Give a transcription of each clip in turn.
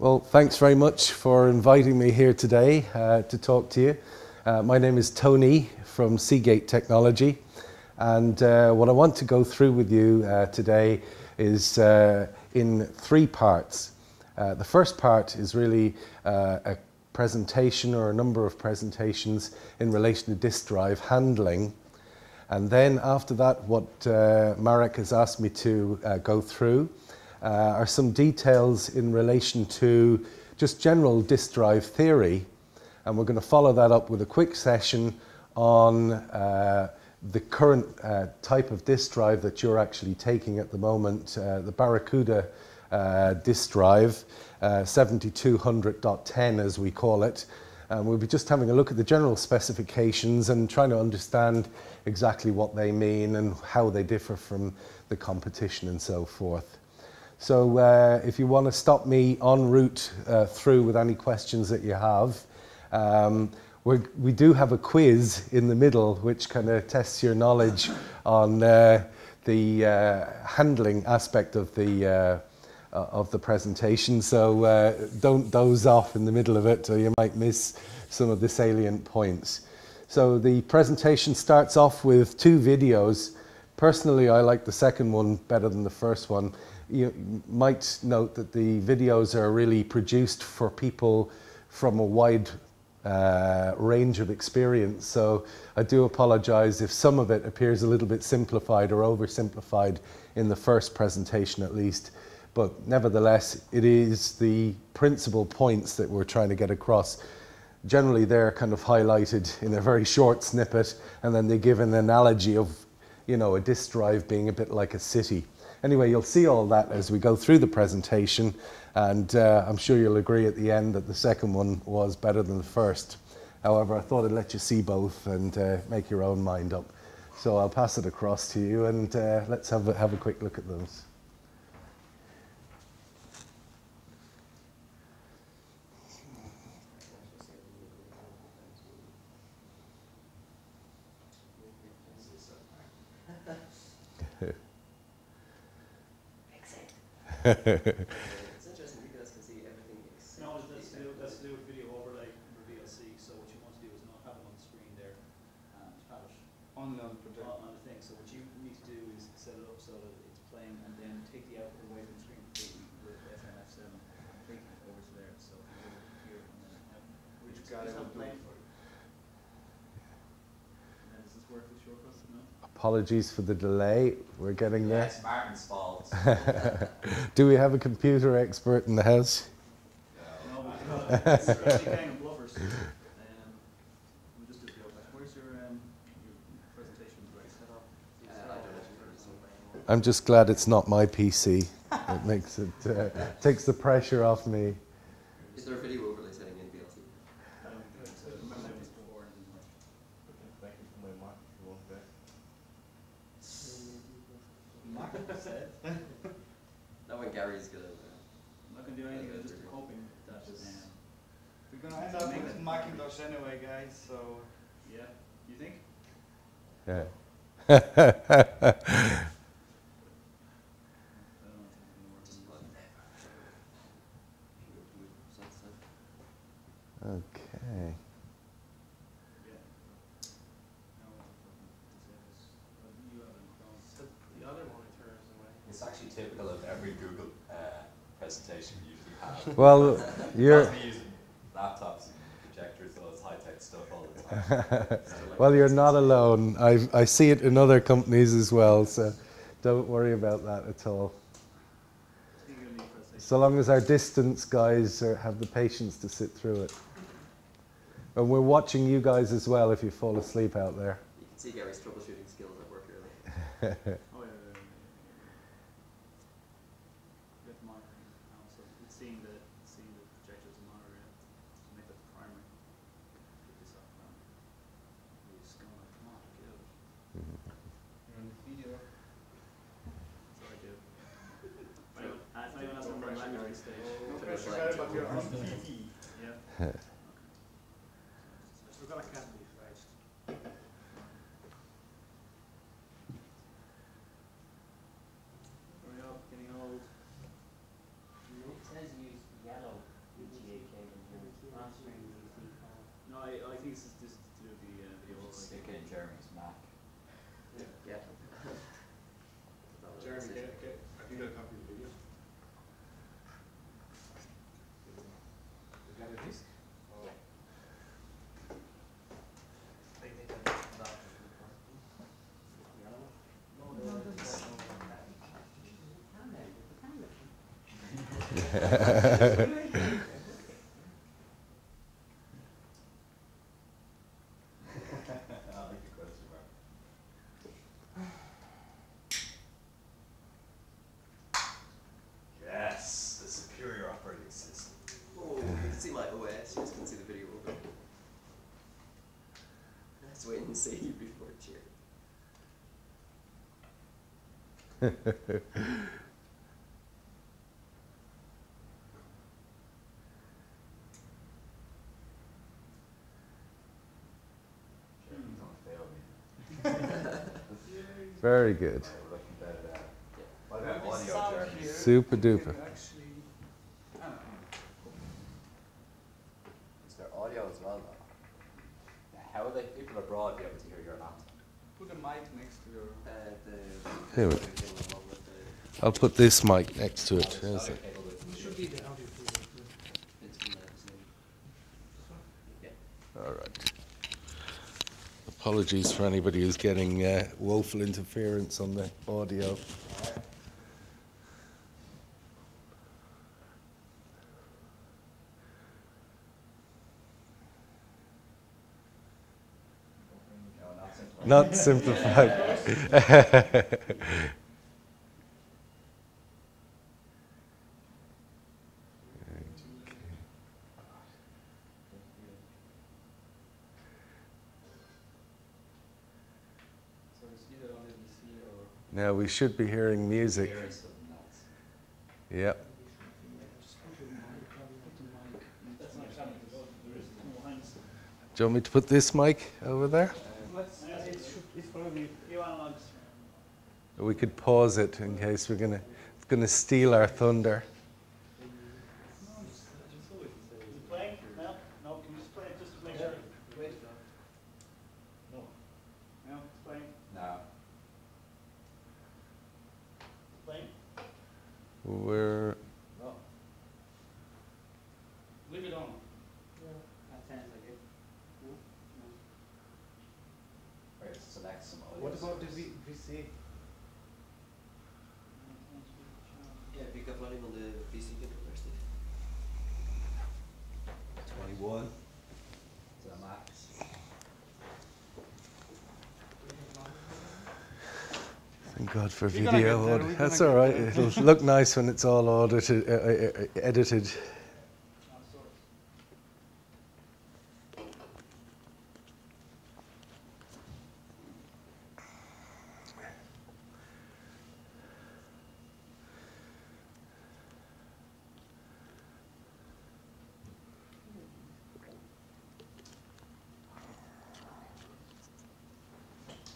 Well, thanks very much for inviting me here today to talk to you. My name is Tony from Seagate Technology, and what I want to go through with you today is in three parts. The first part is really a presentation or a number of presentations in relation to disk drive handling. And then after that, what Marek has asked me to go through are some details in relation to just general disk drive theory. And we're going to follow that up with a quick session on the current type of disk drive that you're actually taking at the moment, the Barracuda disk drive, 7200.10 as we call it. We'll be just having a look at the general specifications and trying to understand exactly what they mean and how they differ from the competition and so forth. So if you want to stop me en route through with any questions that you have, we do have a quiz in the middle which kind of tests your knowledge on the handling aspect of the presentation. So don't doze off in the middle of it or you might miss some of the salient points. So the presentation starts off with two videos. Personally, I like the second one better than the first one. You might note that the videos are really produced for people from a wide range of experience. So I do apologize if some of it appears a little bit simplified or oversimplified in the first presentation at least. But nevertheless, it is the principal points that we're trying to get across. Generally, they're kind of highlighted in a very short snippet, and then they give an analogy of, you know, a disk drive being a bit like a city. Anyway, you'll see all that as we go through the presentation, and I'm sure you'll agree at the end that the second one was better than the first. However, I thought I'd let you see both and make your own mind up. So I'll pass it across to you, and let's have a quick look at those. It's interesting, you guys can see everything. No, let's do a video overlay for VLC. So what you want to do is not have it on the screen there and have it on the thing. So what you need to do is set it up so that it's playing and then take the output away from the screen completely with FNF7 and take it over to there. So if you go here and then which guy will play for you? And does this work with shortcuts? No? Apologies for the delay. We're getting there. It's Martin's fault. Do we have a computer expert in the house? No, we've got a gang of bluffers. We'll just do the overlay. Where's your presentation ready set up? I'm just glad it's not my PC. It makes it takes the pressure off me. Is there a video overlay setting in VLC? Not when Gary's gonna. I'm not going to do anything, I'm just hoping that we're going to end up with Macintosh anyway, guys, so... Yeah, you think? Yeah. Okay. It's actually typical of every Google presentation we usually have. Well, you're using laptops and projectors, all this high-tech stuff all the time. well, you're not alone. I see it in other companies as well, so don't worry about that at all. So long as our distance guys have the patience to sit through it. And we're watching you guys as well if you fall asleep out there. You can see Gary's troubleshooting skills at work early. Oh, yeah. Get the monitoring. So it's seeing the projectors and monitoring to make that the primary. Get this up primary. It's going like, come on, get out. You're on the video. Sorry, dude. It's not even as we're on the stage. No pressure, guys, but you're on TV. Yeah. We've got a cat leaf, right? Hurry up, getting old. It says use yellow. Yes, the superior operating system. Oh, you can see my OS, you just can see the video open. Let's wait and see before cheer. Very good. What about audio, Jeremy? Super duper. Actually, I don't know. Is there audio as well, though? How will people abroad be able to hear your laptop? Put a mic next to your. Here we go. I'll put this mic next to it. There's it. All right. Apologies for anybody who's getting woeful interference on the audio. No, Not simplified. So it's either on the DC or. Now we should be hearing music. hearing something else. Yep. That's not happening, there is no hands. Do you want me to put this mic over there? It's probably, you analog. We could pause it in case it's gonna steal our thunder. Is it playing? No? No, can you just play it just to make sure? Wait. No. No, it's playing. No. Playing? We're No. Leave it on. Right, select some audio. What about the source. VC? Yeah, pick up volume on the PC controller, Steve. 21 to the max. Thank God for We're gonna video. get there, aud- we're That's gonna all get right. there. It'll look nice when it's all audited, edited.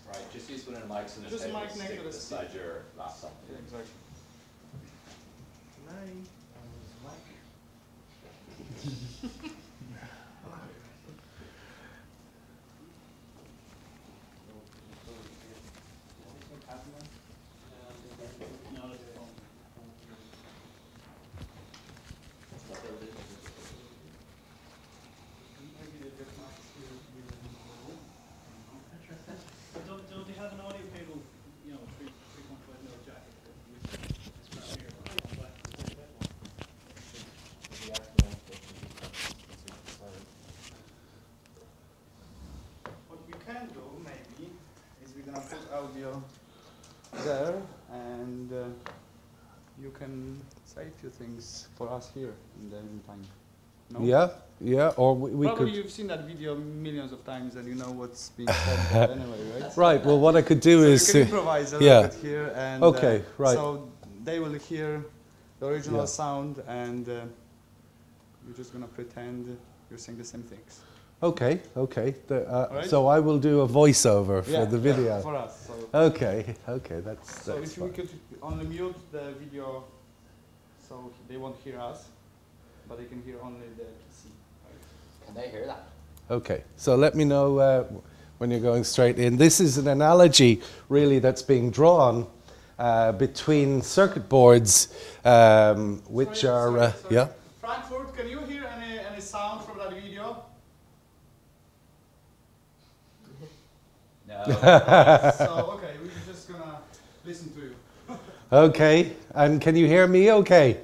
Right, just use one of the mics on the Just a table mic to next stick to the beside your laptop. Yeah, exactly. No, it's phone. Don't they have an audio cable, you know, 3.5mm jack? It's right here. What we can do maybe is we're gonna put audio there, and you can say a few things for us here in the meantime. No? Yeah, yeah. Or we Probably could. you've seen that video millions of times and you know what's being said there anyway, right? Right. Well, what I could do So is. you can improvise a yeah. little bit here, and Okay, right. so they will hear the original Yeah. sound, and you're just gonna pretend you're saying the same things. Okay. Okay. Alright. So I will do a voiceover for Yeah, the yeah, video. for us. So, Okay. Okay. That's so that's if we fine. could only mute the video, so they won't hear us, but they can hear only the PC. Can they hear that? Okay, so let me know when you're going straight in. This is an analogy, really, that's being drawn between circuit boards, which Sorry, are, sorry. yeah? Frankfurt, can you hear any sound from that video? No. So, okay, we're just gonna listen to you. Okay, and can you hear me okay?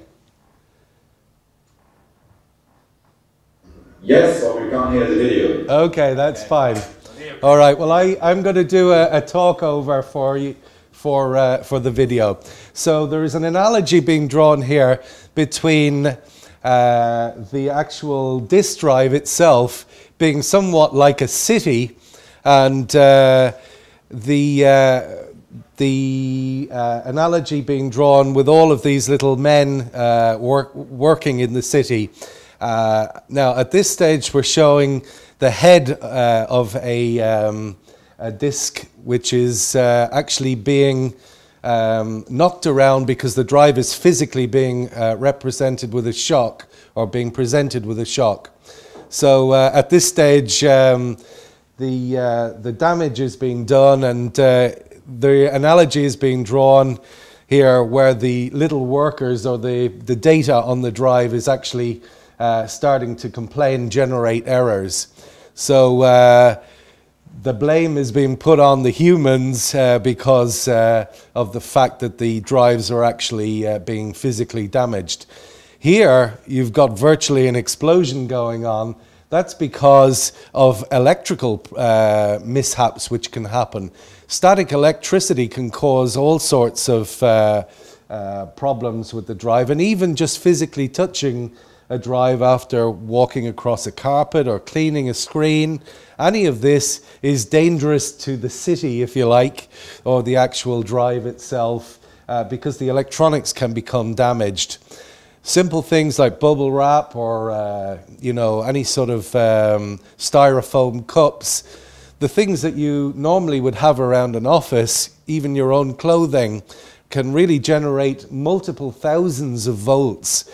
Yes, but we can't hear the video. Okay, that's fine. All right. Well, I'm going to do a talk over for you for the video. So there is an analogy being drawn here between the actual disk drive itself being somewhat like a city, and the analogy being drawn with all of these little men working in the city. Now, at this stage, we're showing the head of a disk which is actually being knocked around because the drive is physically being represented with a shock, or being presented with a shock. So at this stage, the damage is being done, and the analogy is being drawn here where the little workers, or the data on the drive, is actually starting to complain, generate errors. So the blame is being put on the humans because of the fact that the drives are actually being physically damaged. Here, you've got virtually an explosion going on. That's because of electrical mishaps which can happen. Static electricity can cause all sorts of problems with the drive, and even just physically touching a drive after walking across a carpet or cleaning a screen. Any of this is dangerous to the city, if you like, or the actual drive itself, because the electronics can become damaged. Simple things like bubble wrap or any sort of styrofoam cups, the things that you normally would have around an office, even your own clothing, can really generate multiple thousands of volts,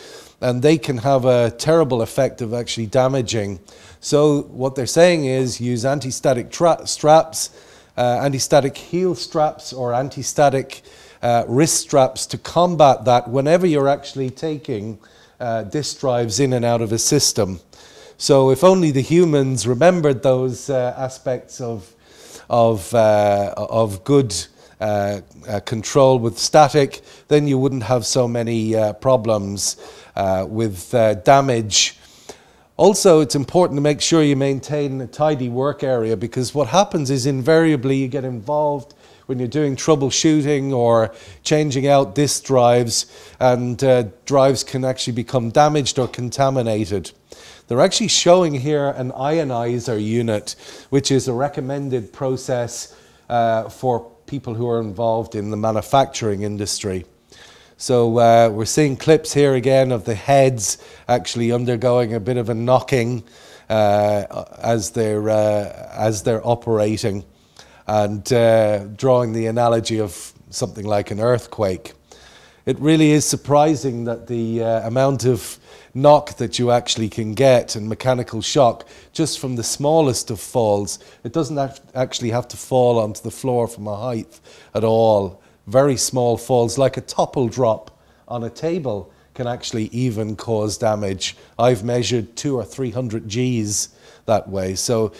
and they can have a terrible effect of actually damaging. So what they're saying is use anti-static straps, anti-static heel straps, or anti-static wrist straps to combat that whenever you're actually taking disk drives in and out of a system. So if only the humans remembered those aspects of good control with static, then you wouldn't have so many problems with damage. Also, it's important to make sure you maintain a tidy work area, because what happens is invariably you get involved when you're doing troubleshooting or changing out disk drives, and drives can actually become damaged or contaminated. They're actually showing here an ionizer unit, which is a recommended process for people who are involved in the manufacturing industry. So we're seeing clips here again of the heads actually undergoing a bit of a knocking as they're operating, and drawing the analogy of something like an earthquake. It really is surprising that the amount of knock that you actually can get, and mechanical shock, just from the smallest of falls. It doesn't actually have to fall onto the floor from a height at all. Very small falls, like a topple drop on a table, can actually even cause damage. I've measured 200 or 300 Gs that way. So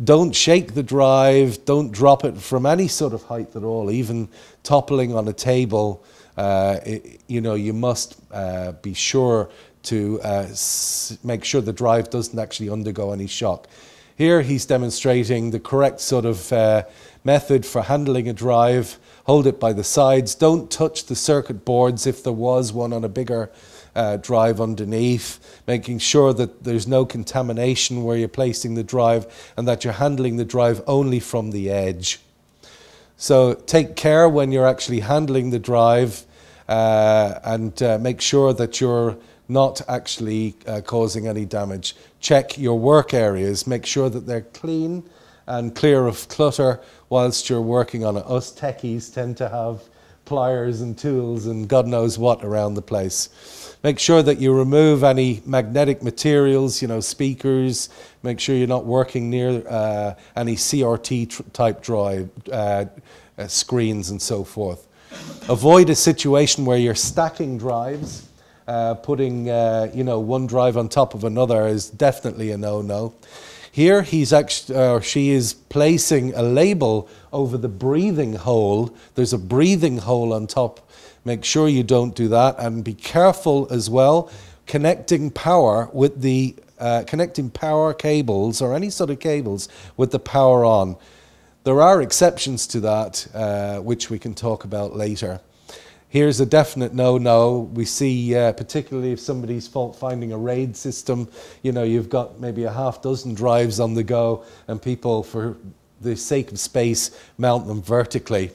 don't shake the drive, don't drop it from any sort of height at all, even toppling on a table. You must be sure to make sure the drive doesn't actually undergo any shock. Here he's demonstrating the correct sort of method for handling a drive. Hold it by the sides. Don't touch the circuit boards if there was one on a bigger drive underneath, making sure that there's no contamination where you're placing the drive, and that you're handling the drive only from the edge. So take care when you're actually handling the drive, and make sure that you're not actually causing any damage. Check your work areas, make sure that they're clean and clear of clutter whilst you're working on it. Us techies tend to have pliers and tools and God knows what around the place. Make sure that you remove any magnetic materials, speakers. Make sure you're not working near any CRT type drive, screens and so forth. Avoid a situation where you're stacking drives. Putting one drive on top of another is definitely a no-no. Here he's actually, she is placing a label over the breathing hole. There's a breathing hole on top. Make sure you don't do that, and be careful as well connecting power with the connecting power cables or any sort of cables with the power on. There are exceptions to that, which we can talk about later. Here's a definite no-no. We see, particularly if somebody's fault-finding a RAID system, you know, you've got maybe a half dozen drives on the go, and people, for the sake of space, mount them vertically.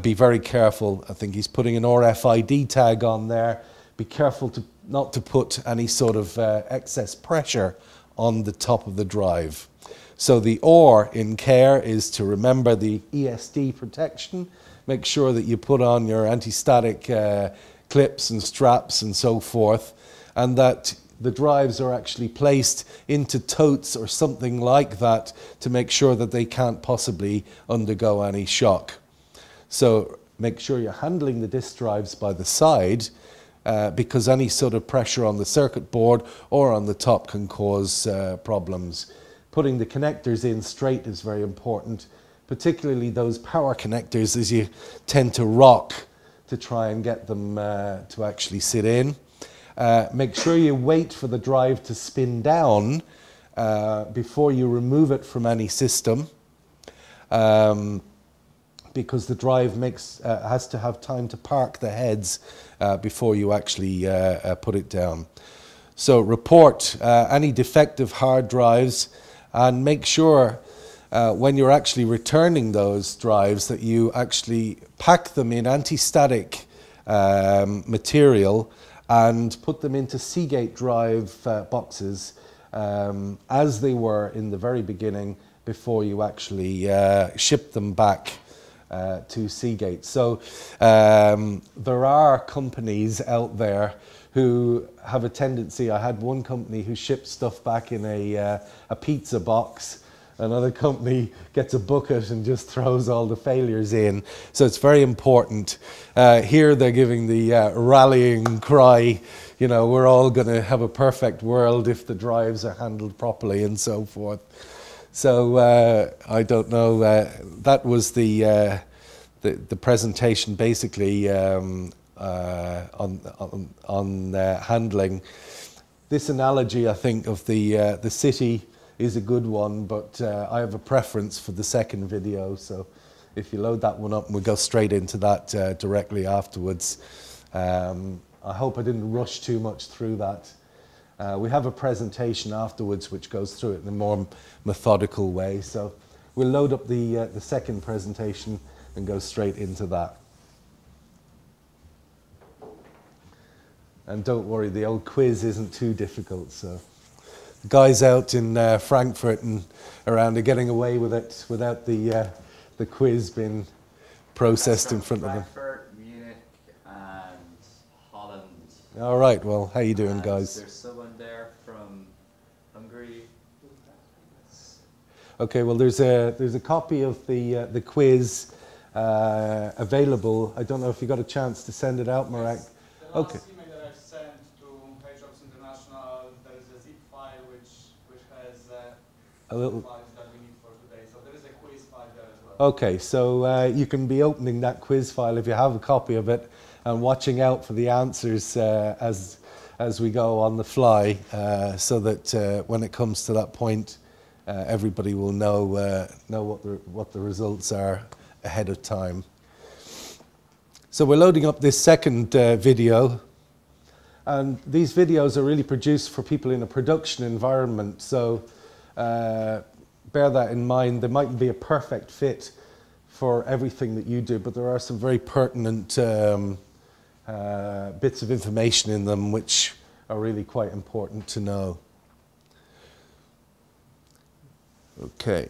Be very careful. I think he's putting an RFID tag on there. Be careful not to put any sort of excess pressure on the top of the drive. So the OR in care is to remember the ESD protection. Make sure that you put on your anti-static clips and straps and so forth, and that the drives are actually placed into totes or something like that to make sure that they can't possibly undergo any shock. So make sure you're handling the disk drives by the side, because any sort of pressure on the circuit board or on the top can cause problems. Putting the connectors in straight is very important, particularly those power connectors, as you tend to rock to try and get them to actually sit in. Make sure you wait for the drive to spin down before you remove it from any system, because the drive has to have time to park the heads before you actually put it down. So report any defective hard drives, and make sure when you're actually returning those drives that you actually pack them in anti-static material and put them into Seagate drive boxes as they were in the very beginning, before you actually ship them back to Seagate. So there are companies out there who have a tendency. I had one company who shipped stuff back in a pizza box. Another company gets a bucket and just throws all the failures in. So it's very important. Here they're giving the rallying cry, you know, we're all going to have a perfect world if the drives are handled properly and so forth. So I don't know, that was the presentation basically on handling. This analogy, I think, of the city is a good one, but I have a preference for the second video, so if you load that one up and we go straight into that directly afterwards. I hope I didn't rush too much through that. We have a presentation afterwards which goes through it in a more methodical way, so we'll load up the second presentation and go straight into that. And don't worry, the old quiz isn't too difficult, so the guys out in Frankfurt and around are getting away with it without the quiz being processed in front of them. Frankfurt, Munich, and Holland. All right, well, how you doing, guys? There's someone there from Hungary. Okay, well, there's a copy of the quiz available. I don't know if you got a chance to send it out, Marek. Yes. Okay. Email that I've sent to HubSpots International, there is a zip file which has A little. files that we need for today. So there is a quiz file there as well. Okay, so you can be opening that quiz file if you have a copy of it, and watching out for the answers as we go on the fly, so that when it comes to that point, everybody will know what the results are ahead of time. So we're loading up this second video, and these videos are really produced for people in a production environment, so bear that in mind. They mightn't be a perfect fit for everything that you do, but there are some very pertinent bits of information in them which are really quite important to know. Okay,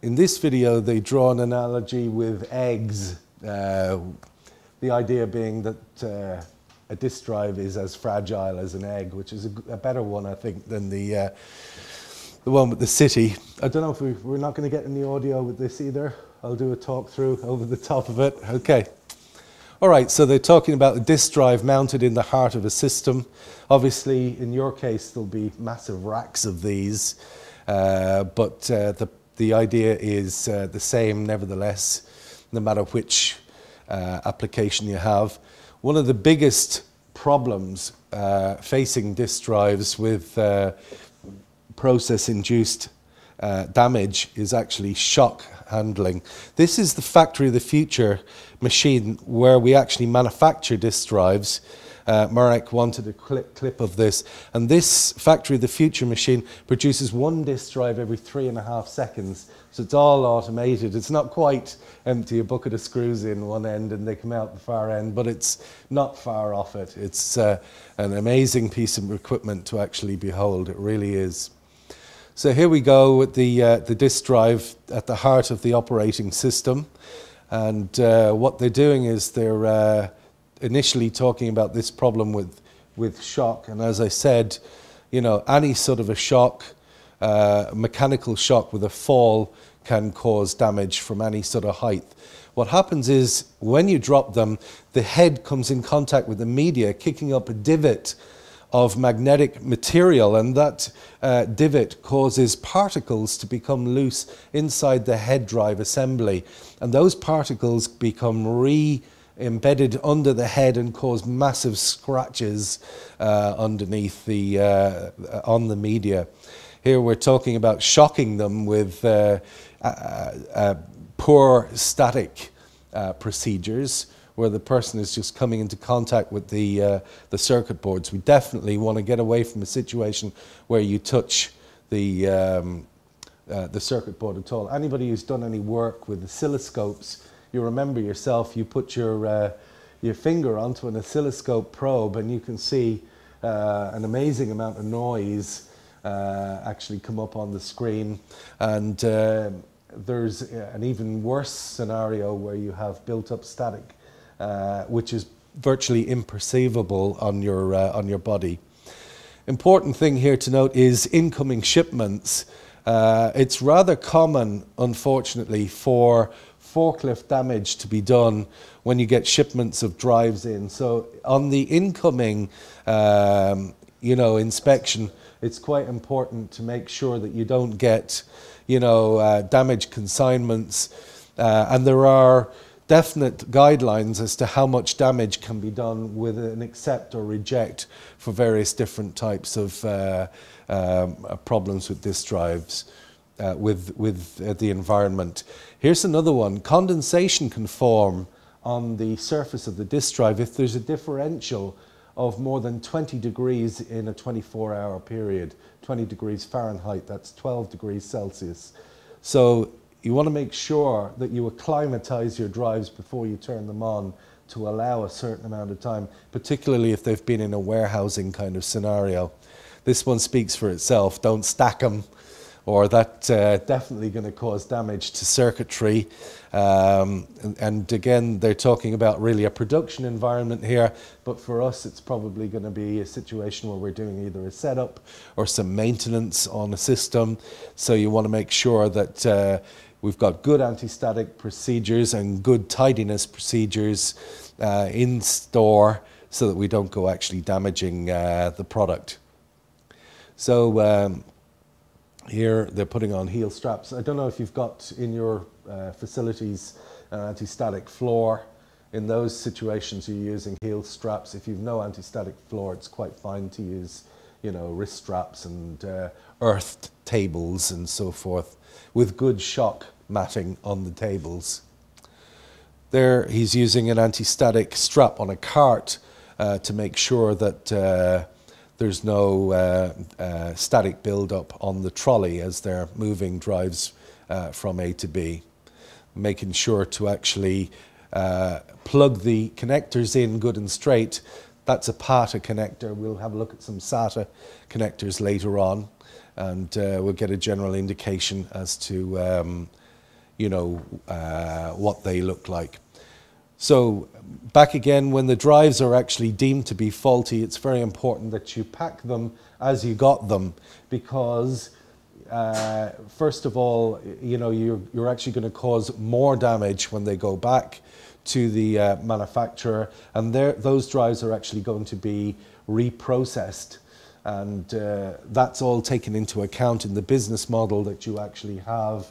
in this video they draw an analogy with eggs. The idea being that a disk drive is as fragile as an egg, which is a better one, I think, than the one with the city. I don't know if we're not going to get any audio with this either. I'll do a talk through over the top of it. Okay. All right, so they're talking about a disk drive mounted in the heart of a system. Obviously, in your case, there'll be massive racks of these, but the idea is the same nevertheless, no matter which application you have. One of the biggest problems facing disk drives with process-induced damage is actually shock handling. This is the Factory of the Future machine where we actually manufacture disk drives. Marek wanted a clip of this, and this Factory of the Future machine produces one disk drive every 3.5 seconds, so it's all automated. It's not quite empty, a bucket of screws in one end and they come out the far end, but it's not far off it. It's an amazing piece of equipment to actually behold, it really is. So here we go with the disk drive at the heart of the operating system, and what they're doing is they're initially talking about this problem with shock, and as I said, you know, any sort of a shock, mechanical shock with a fall can cause damage from any sort of height. What happens is when you drop them, the head comes in contact with the media, kicking up a divot of magnetic material, and that divot causes particles to become loose inside the head drive assembly, and those particles become embedded under the head and cause massive scratches underneath the on the media. Here we're talking about shocking them with poor static procedures, where the person is just coming into contact with the circuit boards. We definitely want to get away from a situation where you touch the circuit board at all. Anybody who's done any work with oscilloscopes, you remember yourself, you put your finger onto an oscilloscope probe and you can see an amazing amount of noise actually come up on the screen, and there's an even worse scenario where you have built up static which is virtually imperceivable on your body. Important thing here to note is incoming shipments. It's rather common, unfortunately, for forklift damage to be done when you get shipments of drives in. So on the incoming inspection, it's quite important to make sure that you don't get damage consignments, and there are definite guidelines as to how much damage can be done with an accept or reject for various different types of problems with disk drives with the environment. Here's another one. Condensation can form on the surface of the disk drive if there's a differential of more than 20 degrees in a 24-hour period. 20 degrees Fahrenheit, that's 12 degrees Celsius. So you want to make sure that you acclimatize your drives before you turn them on to allow a certain amount of time, particularly if they've been in a warehousing kind of scenario. This one speaks for itself. Don't stack them, or that's definitely going to cause damage to circuitry. And again, they're talking about really a production environment here, but for us it's probably going to be a situation where we're doing either a setup or some maintenance on a system. So you want to make sure that we've got good anti-static procedures and good tidiness procedures in store so that we don't go actually damaging the product. So here they're putting on heel straps. I don't know if you've got in your facilities an anti-static floor. In those situations you're using heel straps. If you've no anti-static floor, it's quite fine to use wrist straps and earthed tables and so forth with good shock matting on the tables. There he's using an anti-static strap on a cart to make sure that there's no static build-up on the trolley as they're moving drives from A to B. Making sure to actually plug the connectors in good and straight. That's a PATA connector. We'll have a look at some SATA connectors later on, and we'll get a general indication as to what they look like. So back again, when the drives are actually deemed to be faulty, it's very important that you pack them as you got them, because first of all, you're actually going to cause more damage when they go back to the manufacturer, and those drives are actually going to be reprocessed, and that's all taken into account in the business model that you actually have.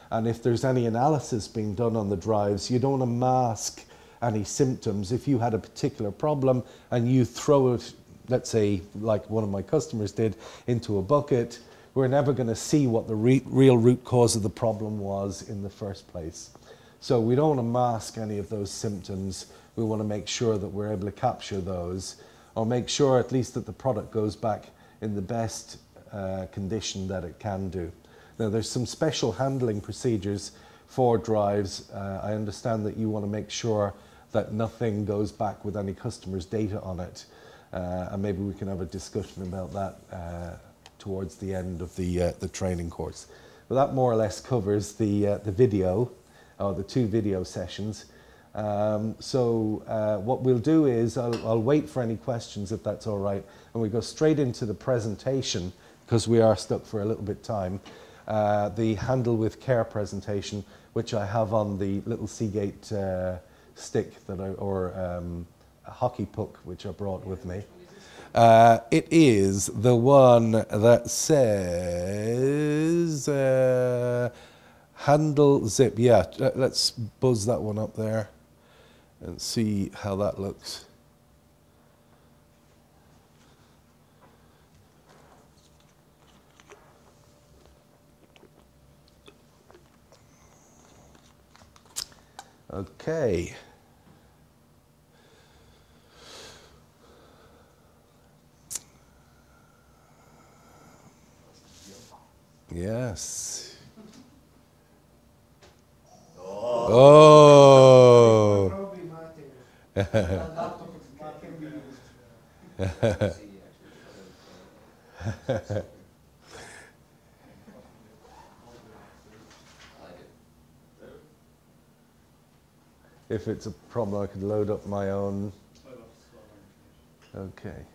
And if there's any analysis being done on the drives, you don't want to mask any symptoms. If you had a particular problem and you throw it, let's say like one of my customers did, into a bucket, we're never going to see what the real root cause of the problem was in the first place. So we don't want to mask any of those symptoms. We want to make sure that we're able to capture those, or make sure at least that the product goes back in the best condition that it can do. Now, there's some special handling procedures for drives. I understand that you want to make sure that nothing goes back with any customer's data on it. And maybe we can have a discussion about that towards the end of the training course. But that more or less covers the video, or the 2 video sessions. What we'll do is I'll wait for any questions, if that's all right, and we go straight into the presentation, because we are stuck for a little bit time. The Handle with Care presentation, which I have on the little Seagate stick that or a hockey puck which I brought with me. It is the one that says handle zip. Yeah, let's buzz that one up there and see how that looks. Okay. Yes. Oh. If it's a problem, I could load up my own. Okay.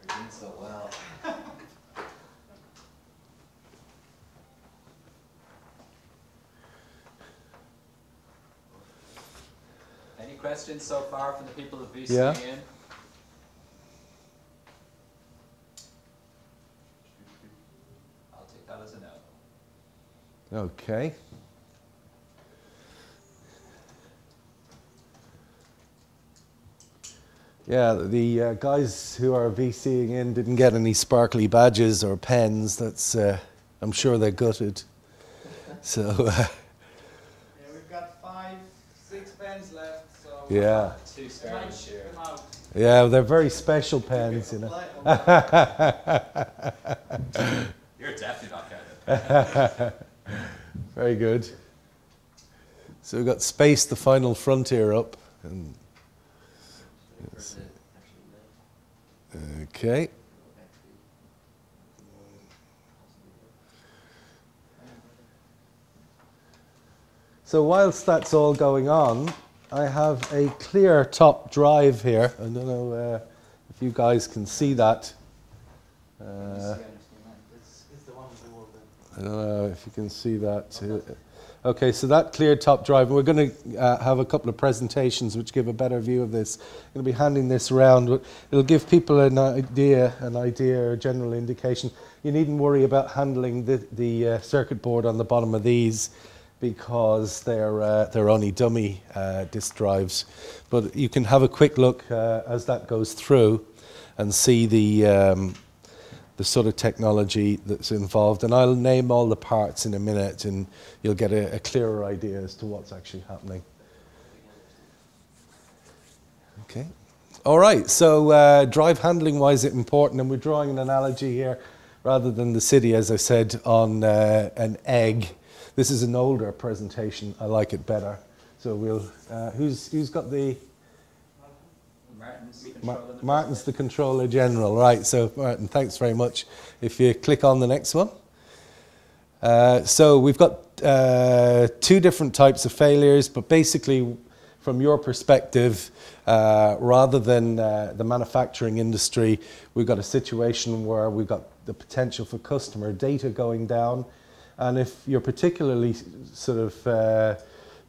You're doing so well. Any questions so far from the people of VC Yeah. in? I'll take that as a no. Okay. Yeah, the guys who are VCing in didn't get any sparkly badges or pens. That's, I'm sure they're gutted. So. Yeah, we've got 5, 6 pens left. So Yeah. 2 stars here. them out. Yeah, they're very special pens, you know. You're definitely not counted. Very good. So we've got Space, the Final Frontier up. And yes. Okay. So whilst that's all going on, I have a clear top drive here. I don't know if you guys can see that. I don't know if you can see that. Okay, so that clear top drive. We're going to have a couple of presentations which give a better view of this. I'm going to be handing this around. It'll give people an idea, or a general indication. You needn't worry about handling the circuit board on the bottom of these, because they're only dummy disk drives. But you can have a quick look as that goes through and see the sort of technology that's involved. And I'll name all the parts in a minute, and you'll get a clearer idea as to what's actually happening. Okay. All right, so drive handling, why is it important? And we're drawing an analogy here, rather than the city, as I said, on an egg. This is an older presentation. I like it better. So we'll, who's got the... Martin's the controller general, right? So Martin, thanks very much. If you click on the next one. So we've got 2 different types of failures, but basically from your perspective, rather than the manufacturing industry, we've got a situation where we've got the potential for customer data going down. And if you're particularly sort of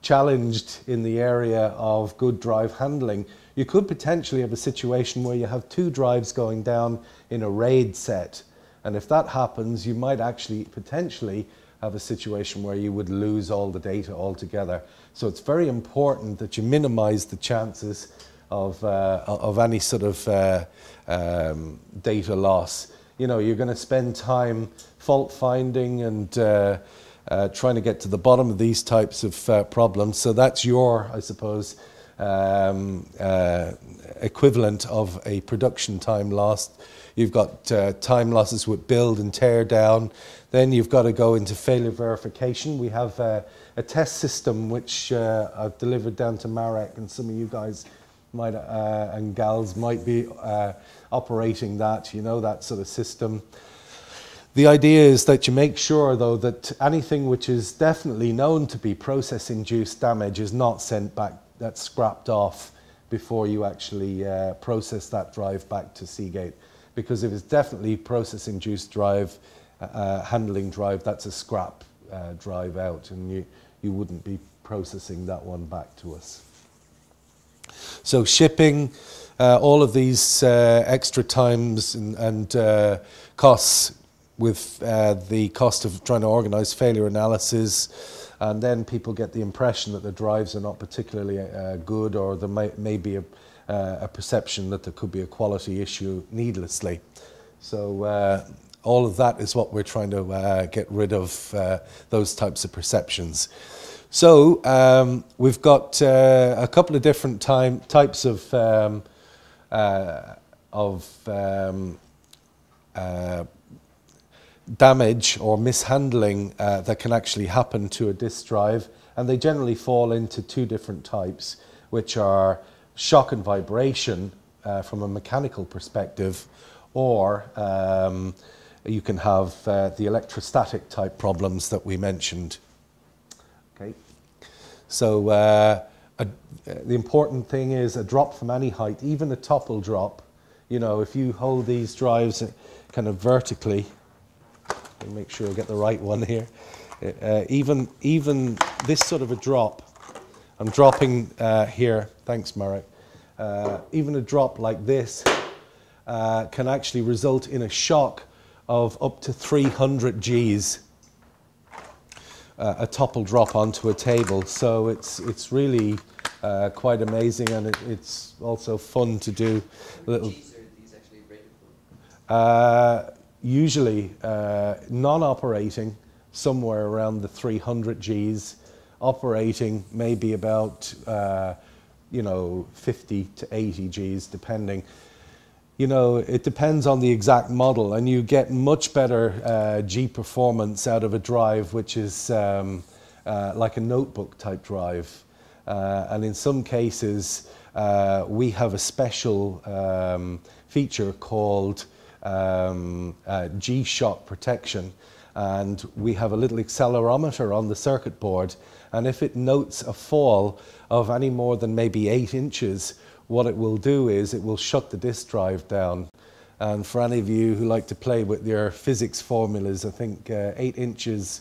challenged in the area of good drive handling, you could potentially have a situation where you have 2 drives going down in a RAID set. And if that happens, you might actually potentially have a situation where you would lose all the data altogether. So it's very important that you minimize the chances of any sort of data loss. you know, you're going to spend time fault finding and trying to get to the bottom of these types of problems. So that's your, I suppose, equivalent of a production time loss. You've got time losses with build and tear down. Then you've got to go into failure verification. We have a test system which I've delivered down to Marek, and some of you guys might and gals might be operating that, you know, that sort of system. The idea is that you make sure, though, that anything which is definitely known to be process-induced damage is not sent back, that's scrapped off before you actually process that drive back to Seagate. Because if it's definitely process-induced drive, handling drive, that's a scrap drive out, and you wouldn't be processing that one back to us. So shipping, all of these extra times and costs with the cost of trying to organize failure analysis, and then people get the impression that the drives are not particularly good, or there may be a perception that there could be a quality issue needlessly. So all of that is what we're trying to get rid of, those types of perceptions. So we've got a couple of different types of damage or mishandling that can actually happen to a disk drive, and they generally fall into two different types, which are shock and vibration from a mechanical perspective, or you can have the electrostatic type problems that we mentioned. Okay, so the important thing is a drop from any height, even a topple drop. You know, if you hold these drives kind of vertically, make sure I get the right one here. Even this sort of a drop, I'm dropping here. Thanks, Marek. Even a drop like this can actually result in a shock of up to 300 Gs. A topple drop onto a table, so it's really quite amazing, and it's also fun to do. Little. Gs are these actually rated for? Usually non-operating somewhere around the 300 Gs, operating maybe about you know, 50 to 80 Gs depending. You know, it depends on the exact model, and you get much better G performance out of a drive which is like a notebook type drive, and in some cases we have a special feature called G-shock protection, and we have a little accelerometer on the circuit board, and if it notes a fall of any more than maybe 8 inches, what it will do is it will shut the disk drive down. And for any of you who like to play with your physics formulas, I think 8 inches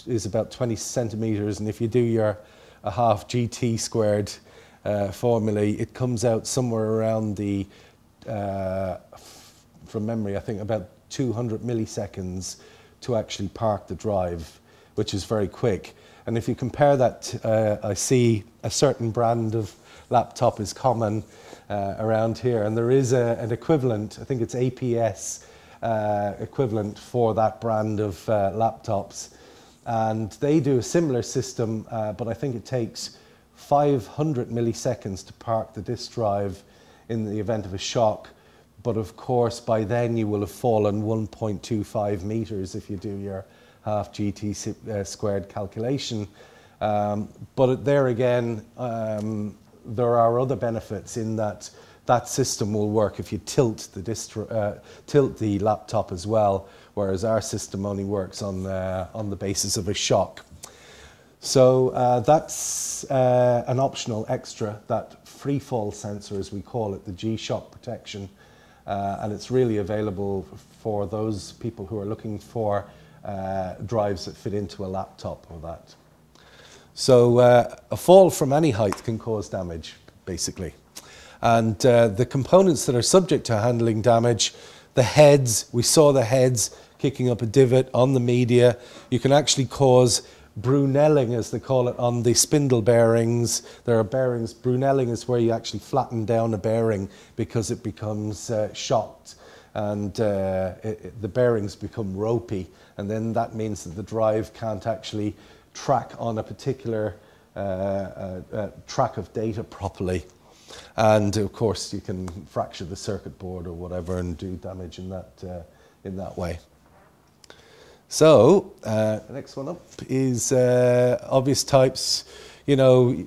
is about 20 centimeters, and if you do your a half GT squared formula, it comes out somewhere around the from memory, I think about 200 milliseconds to actually park the drive, which is very quick. And if you compare that, I see a certain brand of laptop is common around here, and there is an equivalent, I think it's APS equivalent for that brand of laptops. And they do a similar system, but I think it takes 500 milliseconds to park the disk drive in the event of a shock. But of course, by then you will have fallen 1.25 meters if you do your half GT squared calculation. But there again, there are other benefits in that that system will work if you tilt the laptop as well, whereas our system only works on the basis of a shock. So that's an optional extra, that free fall sensor, as we call it, the G-shock protection. And it's really available for those people who are looking for drives that fit into a laptop or that. So a fall from any height can cause damage, basically. And the components that are subject to handling damage, the heads, we saw the heads kicking up a divot on the media. You can actually cause brunelling, as they call it, on the spindle bearings. There are bearings. Brunelling is where you actually flatten down a bearing because it becomes shocked. and the bearings become ropey, and then that means that the drive can't actually track on a particular track of data properly. And of course you can fracture the circuit board or whatever and do damage in that way. So the next one up is obvious types. You know,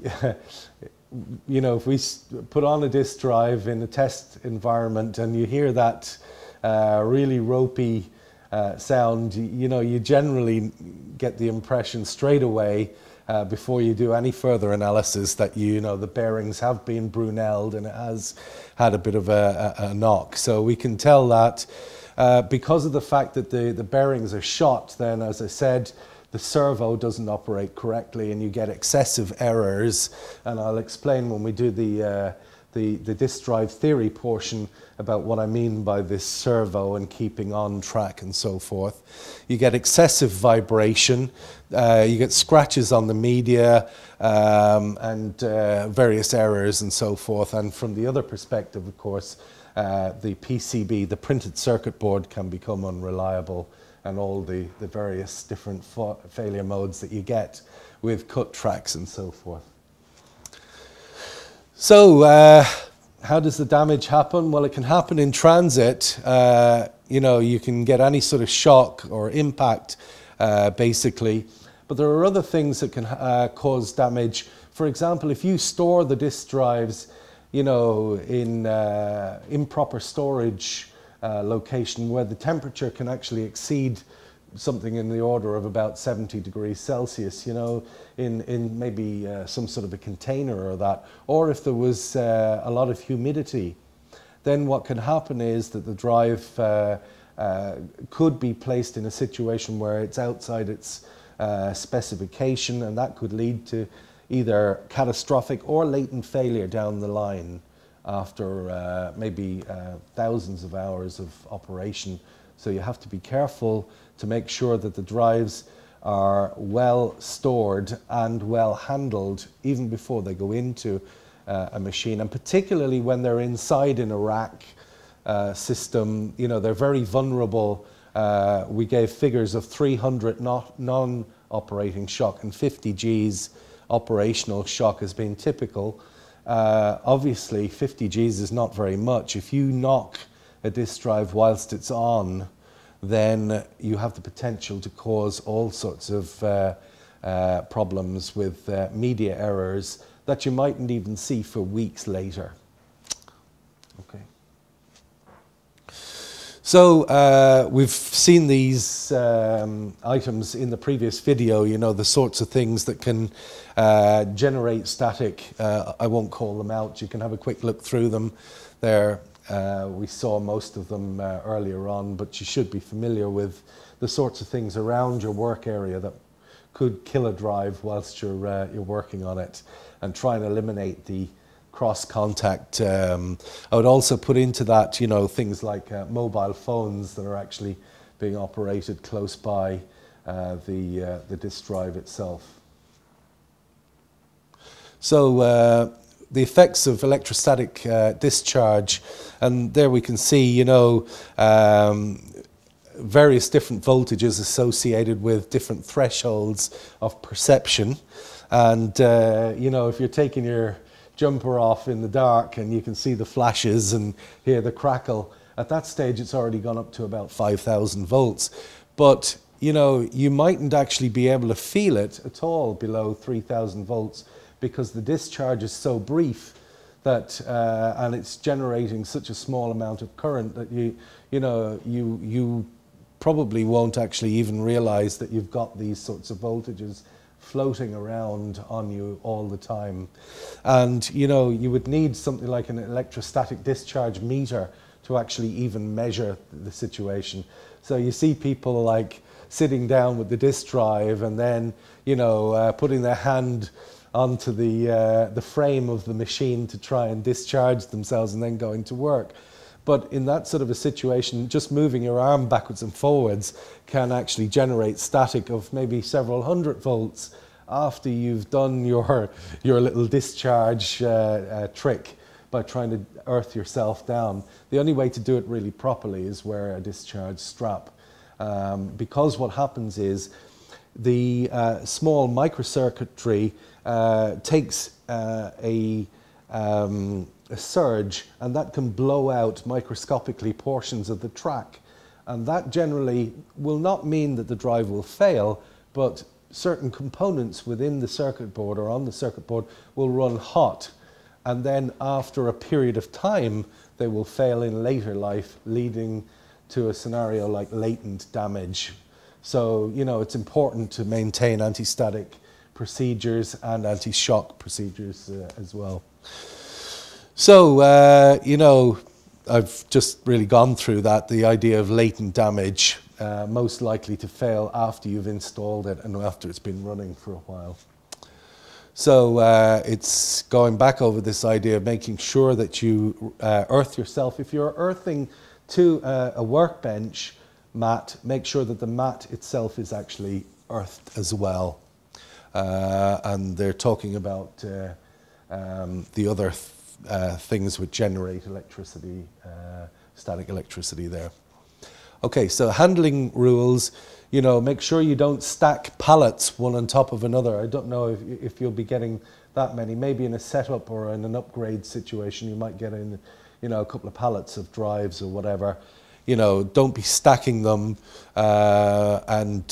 if we put on a disk drive in a test environment and you hear that really ropey sound, you generally get the impression straight away before you do any further analysis that the bearings have been brunelled and it has had a bit of a knock. So we can tell that because of the fact that the bearings are shot, then as I said, the servo doesn't operate correctly and you get excessive errors, and I'll explain when we do the disk drive theory portion about what I mean by this servo and keeping on track and so forth. You get excessive vibration, you get scratches on the media and various errors and so forth. And from the other perspective, of course, the PCB, the printed circuit board, can become unreliable, and all the various different failure modes that you get with cut tracks and so forth. So how does the damage happen? Well, it can happen in transit. You can get any sort of shock or impact, basically. But there are other things that can cause damage. For example, if you store the disk drives, in improper storage location where the temperature can actually exceed something in the order of about 70 degrees Celsius, in maybe some sort of a container or that, or if there was a lot of humidity, then what can happen is that the drive could be placed in a situation where it's outside its specification, and that could lead to either catastrophic or latent failure down the line after maybe thousands of hours of operation. So you have to be careful to make sure that the drives are well stored and well handled even before they go into a machine, and particularly when they're inside in a rack system, they're very vulnerable. We gave figures of 300 non-operating shock and 50 Gs operational shock has been typical. Obviously 50 Gs is not very much. If you knock a disk drive whilst it's on, then you have the potential to cause all sorts of problems with media errors that you mightn't even see for weeks later. Okay. So we've seen these items in the previous video, the sorts of things that can generate static. I won't call them out. You can have a quick look through them there. We saw most of them earlier on, but you should be familiar with the sorts of things around your work area that could kill a drive whilst you're working on it, and try and eliminate the cross contact. I would also put into that, things like mobile phones that are actually being operated close by the disk drive itself. So the effects of electrostatic discharge, and there we can see, various different voltages associated with different thresholds of perception. And, if you're taking your jumper off in the dark and you can see the flashes and hear the crackle, at that stage it's already gone up to about 5,000 volts. But, you mightn't actually be able to feel it at all below 3,000 volts, because the discharge is so brief that, and it's generating such a small amount of current that you probably won't actually even realize that you've got these sorts of voltages floating around on you all the time. And you would need something like an electrostatic discharge meter to actually even measure the situation. So you see people like sitting down with the disk drive and then putting their hand onto the frame of the machine to try and discharge themselves and then going to work. But in that sort of a situation, just moving your arm backwards and forwards can actually generate static of maybe several hundred volts after you've done your little discharge trick. by trying to earth yourself down. The only way to do it really properly is wear a discharge strap. Because what happens is the small microcircuitry takes a surge, and that can blow out microscopically portions of the track. And that generally will not mean that the drive will fail, but certain components within the circuit board or on the circuit board will run hot. And then after a period of time, they will fail in later life, leading to a scenario like latent damage. So, you know, it's important to maintain anti-static procedures and anti-shock procedures as well. So, you know, I've just really gone through that, the idea of latent damage, most likely to fail after you've installed it and after it's been running for a while. So it's going back over this idea of making sure that you earth yourself. If you're earthing to a workbench mat, make sure that the mat itself is actually earthed as well. And they're talking about the other things which generate electricity, static electricity there. Okay, so handling rules, you know, make sure you don't stack pallets one on top of another. I don't know if you'll be getting that many. Maybe in a setup or in an upgrade situation, you might get in, you know, a couple of pallets of drives or whatever. You know, don't be stacking them, and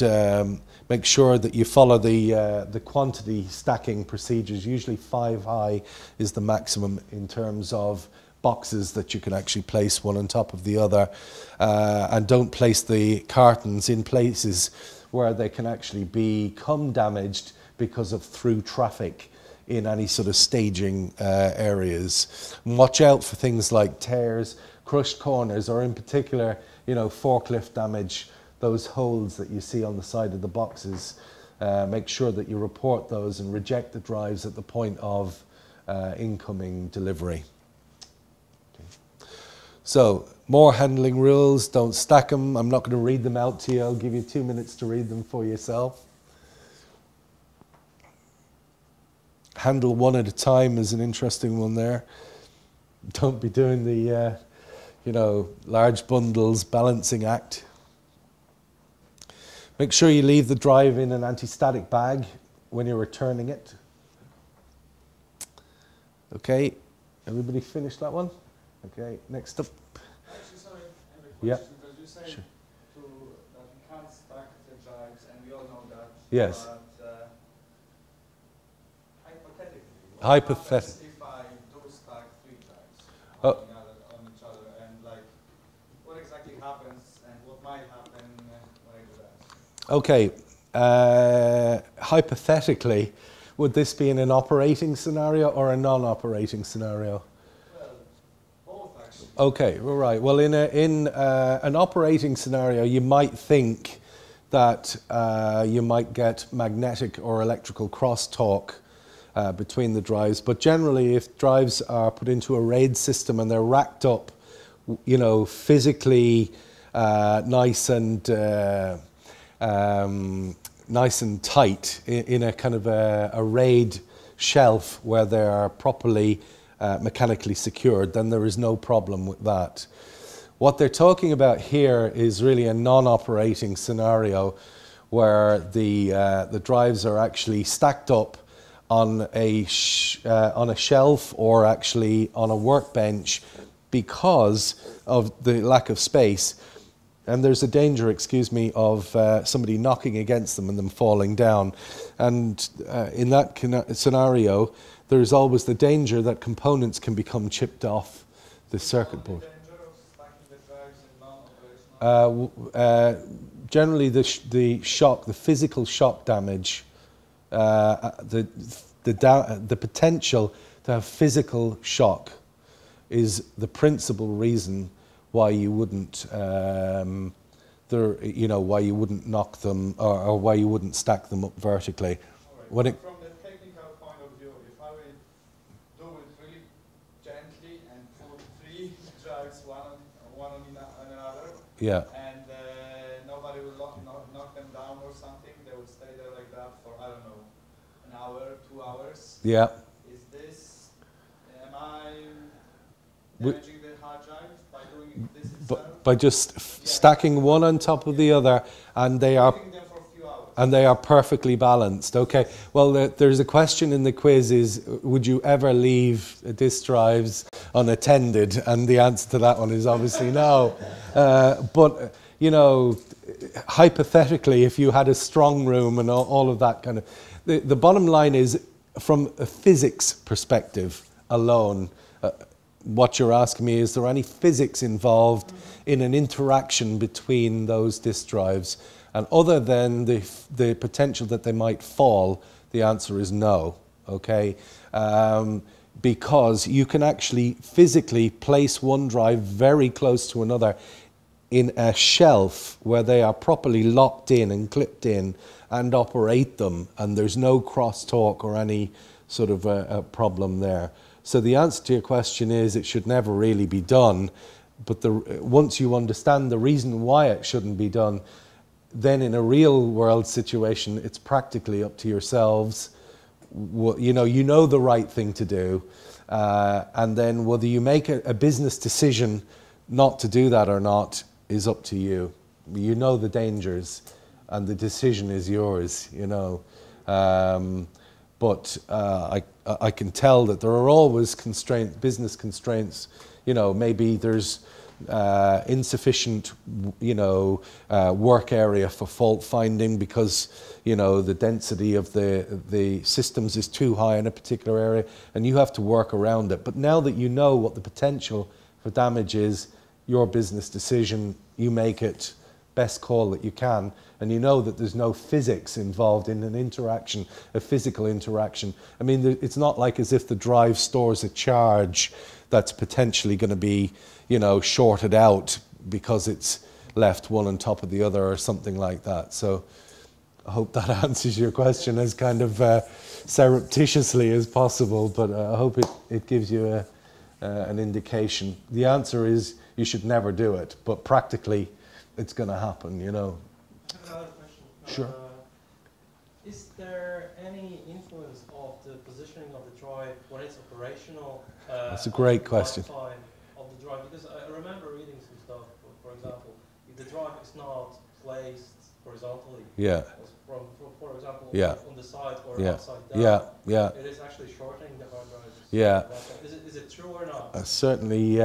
make sure that you follow the quantity stacking procedures. Usually 5 high is the maximum in terms of boxes that you can actually place one on top of the other, and don't place the cartons in places where they can actually become damaged because of through traffic in any sort of staging areas. And watch out for things like tears, crushed corners, or in particular, you know, forklift damage, those holes that you see on the side of the boxes. Make sure that you report those and reject the drives at the point of incoming delivery. So, more handling rules, don't stack them. I'm not going to read them out to you. I'll give you 2 minutes to read them for yourself. Handle one at a time is an interesting one there. Don't be doing the, you know, large bundles balancing act. Make sure you leave the drive in an anti-static bag when you're returning it. Okay, everybody finished that one? Okay, next up. Actually, sorry, I have a Yeah. question. Because you say Sure. that we can't stack the drives, and we all know that. Yes. But hypothetically, what Hypothet- happens if I do stack 3 drives Oh. on each other, and like, what exactly happens, and what might happen when I do that? Okay, hypothetically, would this be in an operating scenario or a non-operating scenario? Okay, all right. Well, in an operating scenario, you might think that you might get magnetic or electrical crosstalk between the drives. But generally, if drives are put into a RAID system and they're racked up, you know, physically nice and tight in a kind of a RAID shelf where they are properly mechanically secured, then there is no problem with that. What they're talking about here is really a non-operating scenario where the drives are actually stacked up on a shelf or actually on a workbench because of the lack of space. And there's a danger, excuse me, of somebody knocking against them and them falling down. And in that scenario, there is always the danger that components can become chipped off the circuit board. Generally, the shock, the physical shock damage, the potential to have physical shock is the principal reason why you wouldn't, you know, why you wouldn't knock them or why you wouldn't stack them up vertically. When it, from the technical point of view, if I will do it really gently and put 3 drives one on another, yeah. and nobody will knock them down or something, they will stay there like that for, I don't know, an hour, 2 hours. Yeah. Is this, am I damaging the hard drive by doing this itself? By just stacking one on top of the other, and they are Leaving them for a few hours. and they are perfectly balanced. Okay, well, there's a question in the quiz is, would you ever leave disk drives unattended? And the answer to that one is obviously no. But, you know, hypothetically, if you had a strong room and all of that kind of... The bottom line is, from a physics perspective alone, what you're asking me, is there any physics involved in an interaction between those disk drives? And other than the potential that they might fall, the answer is no, okay? Because you can actually physically place one drive very close to another in a shelf where they are properly locked in and clipped in and operate them, and there's no crosstalk or any sort of a problem there. So the answer to your question is it should never really be done, but once you understand the reason why it shouldn't be done, then in a real world situation, it's practically up to yourselves. You know the right thing to do, and then whether you make a business decision not to do that or not is up to you. You know the dangers, and the decision is yours, you know. But I can tell that there are always constraints, business constraints. You know, maybe there's insufficient, work area for fault finding because, you know, the density of the systems is too high in a particular area, and you have to work around it. But now that you know what the potential for damage is, your business decision, you make it best call that you can, and you know that there's no physics involved in an interaction, a physical interaction. I mean, it's not like as if the drive stores a charge that's potentially going to be, you know, shorted out because it's left one on top of the other or something like that. So I hope that answers your question as kind of surreptitiously as possible, but I hope it gives you an indication. The answer is you should never do it, but practically it's going to happen, you know. I have another question. Sure. Is there any influence of the positioning of the drive when it's operational? That's a great question. Lifetime of the drive, because I remember reading some stuff. For example, if the drive is not placed horizontally, Yeah. for example, Yeah. on the side or Yeah. upside down, Yeah. Yeah. it is actually shortening the hard drive. Yeah. Is it true or not? Certainly,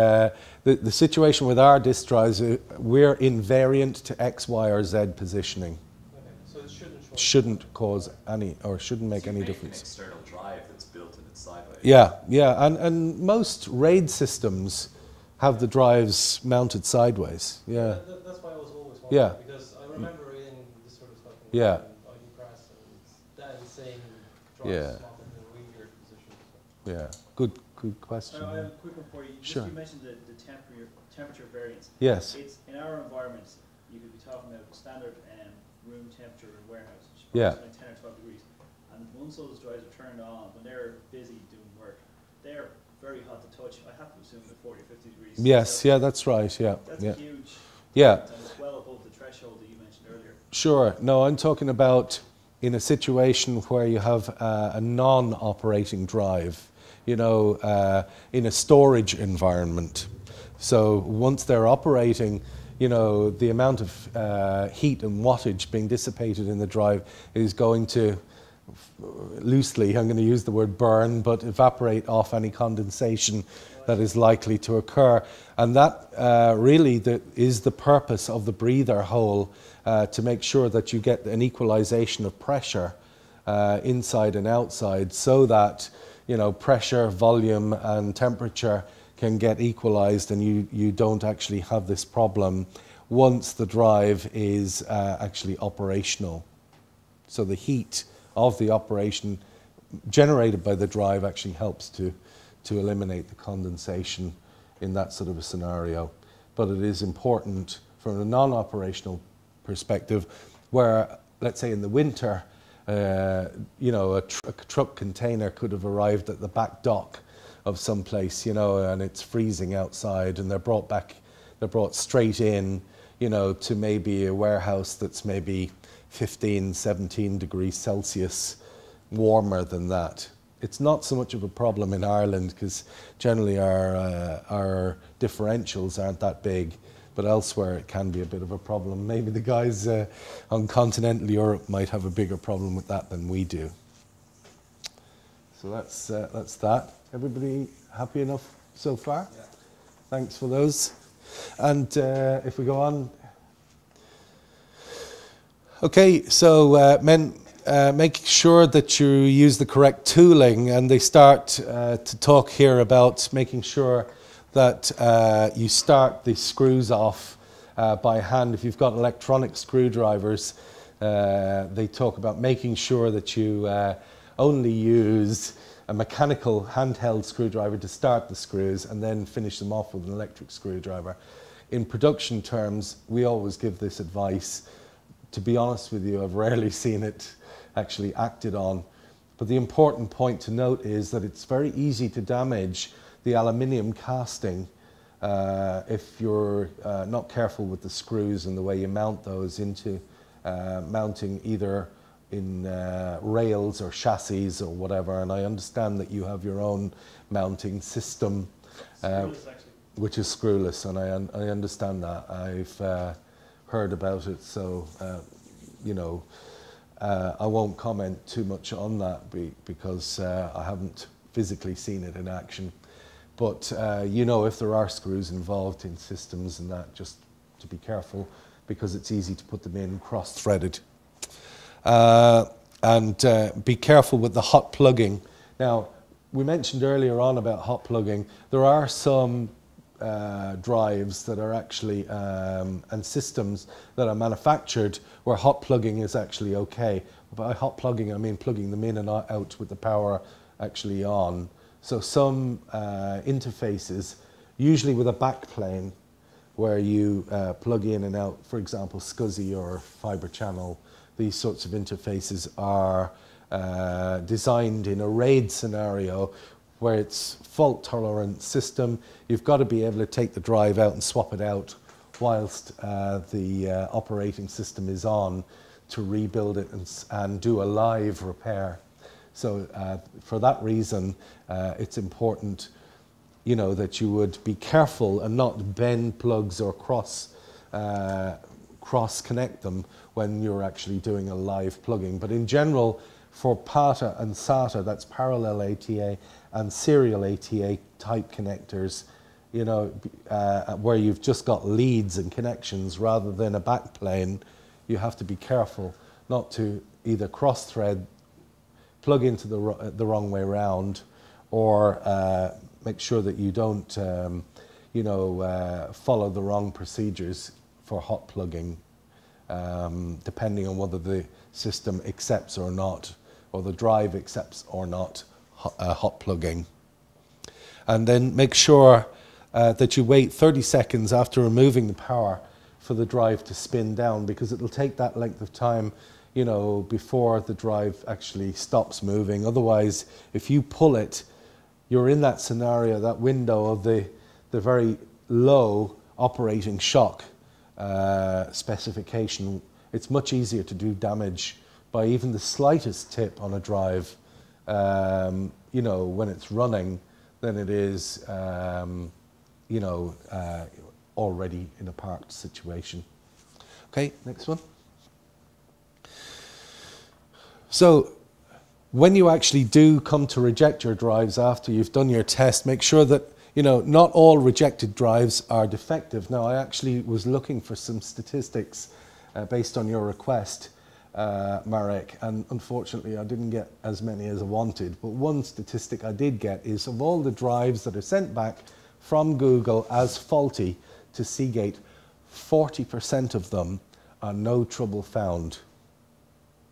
the situation with our disk drives, we're invariant to X, Y, or Z positioning. Okay. So it shouldn't. Shouldn't cause any, or shouldn't make any An difference. external drive that's built and it's sideways. Yeah, yeah, and most RAID systems have the drives mounted sideways. Yeah, That's why I was always wondering. Yeah. Because I remember reading this sort of stuff in Yeah. ID Press, and then seeing Yeah. drives mounted in a really weird position. So. yeah. Good question. I have a quick one for you. Sure. You mentioned the temperature variance. Yes. It's in our environments. You could be talking about standard room temperature in a warehouse, which is Yeah. approximately 10 or 12 degrees. And once those drives are turned on, when they're busy doing work, they're very hot to touch. I have to assume they're 40 or 50 degrees. Yes, So yeah, that's right. Yeah, that's yeah. huge. Yeah. And it's well above the threshold that you mentioned earlier. Sure. No, I'm talking about in a situation where you have a non-operating drive, you know, in a storage environment. So once they're operating, you know, the amount of heat and wattage being dissipated in the drive is going to, loosely, I'm going to use the word burn, but evaporate off any condensation that is likely to occur. And that really is the purpose of the breather hole, to make sure that you get an equalization of pressure inside and outside, so that, you know, pressure, volume and temperature can get equalized, and you don't actually have this problem once the drive is actually operational. So the heat of the operation generated by the drive actually helps to eliminate the condensation in that sort of a scenario. But it is important from a non-operational perspective, where, let's say in the winter, you know, a truck container could have arrived at the back dock of some place, you know, and it's freezing outside, and they're brought straight in, you know, to maybe a warehouse that's maybe 15, 17 degrees Celsius warmer than that. It's not so much of a problem in Ireland because generally our differentials aren't that big, but elsewhere it can be a bit of a problem. Maybe the guys on continental Europe might have a bigger problem with that than we do. So that's that. Everybody happy enough so far? Yeah. Thanks for those. And if we go on. Okay, so make sure that you use the correct tooling, and they start to talk here about making sure that you start the screws off by hand. If you've got electronic screwdrivers, they talk about making sure that you only use a mechanical handheld screwdriver to start the screws and then finish them off with an electric screwdriver. In production terms, we always give this advice. To be honest with you, I've rarely seen it actually acted on. But the important point to note is that it's very easy to damage the aluminium casting if you're not careful with the screws and the way you mount those into mounting either in rails or chassis or whatever. And I understand that you have your own mounting system, which is screwless, and I understand that. I've heard about it, so you know, I won't comment too much on that because I haven't physically seen it in action. But you know, if there are screws involved in systems and that, just to be careful, because it's easy to put them in cross-threaded. And be careful with the hot plugging. Now, we mentioned earlier on about hot plugging. There are some drives that are actually, and systems that are manufactured where hot plugging is actually okay. By hot plugging, I mean plugging them in and out with the power actually on. So some interfaces, usually with a backplane, where you plug in and out, for example, SCSI or fiber channel, these sorts of interfaces are designed in a RAID scenario where it's fault-tolerant system. You've got to be able to take the drive out and swap it out whilst the operating system is on to rebuild it and do a live repair. So for that reason, it's important, you know, that you would be careful and not bend plugs or cross-connect them when you're actually doing a live plugging. But in general, for PATA and SATA, that's parallel ATA and serial ATA type connectors, you know, where you've just got leads and connections rather than a backplane, you have to be careful not to either cross-thread, plug into the wrong way round, or make sure that you don't, you know, follow the wrong procedures for hot plugging, depending on whether the system accepts or not, or the drive accepts or not hot plugging. And then make sure that you wait 30 seconds after removing the power for the drive to spin down, because it'll take that length of time, you know, before the drive actually stops moving. Otherwise, if you pull it, you're in that scenario, that window of the very low operating shock specification. It's much easier to do damage by even the slightest tip on a drive, you know, when it's running, than it is, you know, already in a parked situation. Okay, next one. So when you actually do come to reject your drives after you've done your test, make sure that, you know, not all rejected drives are defective. Now, I actually was looking for some statistics based on your request, Marek, and unfortunately I didn't get as many as I wanted. But one statistic I did get is of all the drives that are sent back from Google as faulty to Seagate, 40% of them are no trouble found.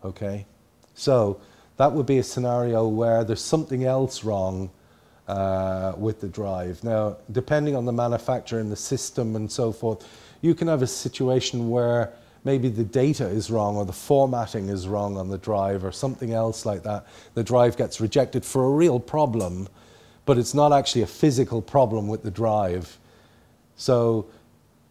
Okay? So that would be a scenario where there's something else wrong with the drive. Now, depending on the manufacturer and the system and so forth, you can have a situation where maybe the data is wrong or the formatting is wrong on the drive or something else like that. The drive gets rejected for a real problem, but it's not actually a physical problem with the drive. So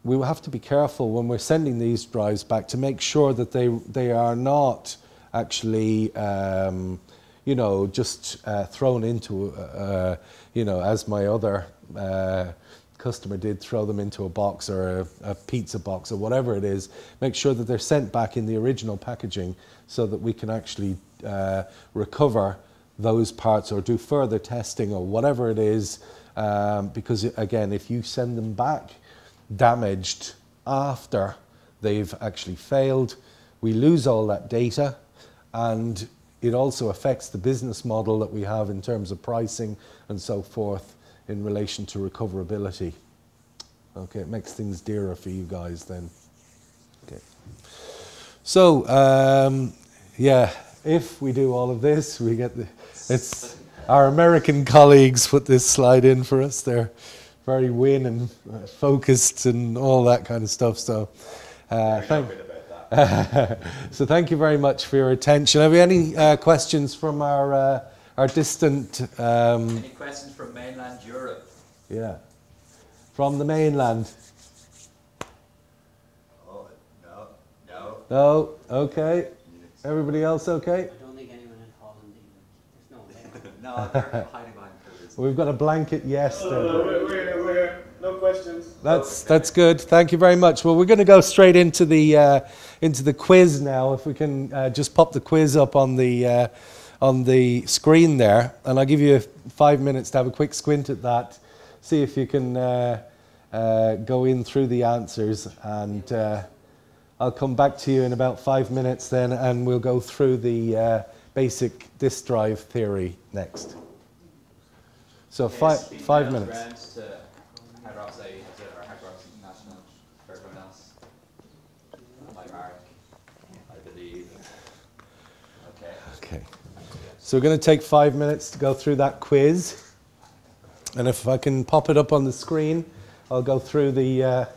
we will have to be careful when we're sending these drives back to make sure that they are not actually, you know, just thrown into, you know, as my other customer did, throw them into a box or a pizza box or whatever it is. Make sure that they're sent back in the original packaging so that we can actually recover those parts or do further testing or whatever it is. Because again, if you send them back damaged after they've actually failed, we lose all that data, and it also affects the business model that we have in terms of pricing and so forth in relation to recoverability. Okay, it makes things dearer for you guys then. Okay. So, yeah, if we do all of this, we get the, it's our American colleagues put this slide in for us. They're very win and focused and all that kind of stuff. So, so thank you very much for your attention. Have you any questions from our distant... Any questions from mainland Europe? Yeah. From the mainland? Oh, no, no. No? Okay. Everybody else okay? I don't think anyone in Holland either. There's no way. No, they're hiding behind curtains. We've got a blanket yes. We're here. No questions. That's good. Thank you very much. Well, we're going to go straight into the quiz now. If we can just pop the quiz up on the screen there, and I'll give you 5 minutes to have a quick squint at that. See if you can go in through the answers, and I'll come back to you in about 5 minutes then, and we'll go through the basic disk drive theory next. So Yes, 5 minutes. Round to Hard Rock Site, or Hard Rock International, for everyone else. By Mark, I believe. Okay. Okay. So we're going to take 5 minutes to go through that quiz. And if I can pop it up on the screen, I'll go through the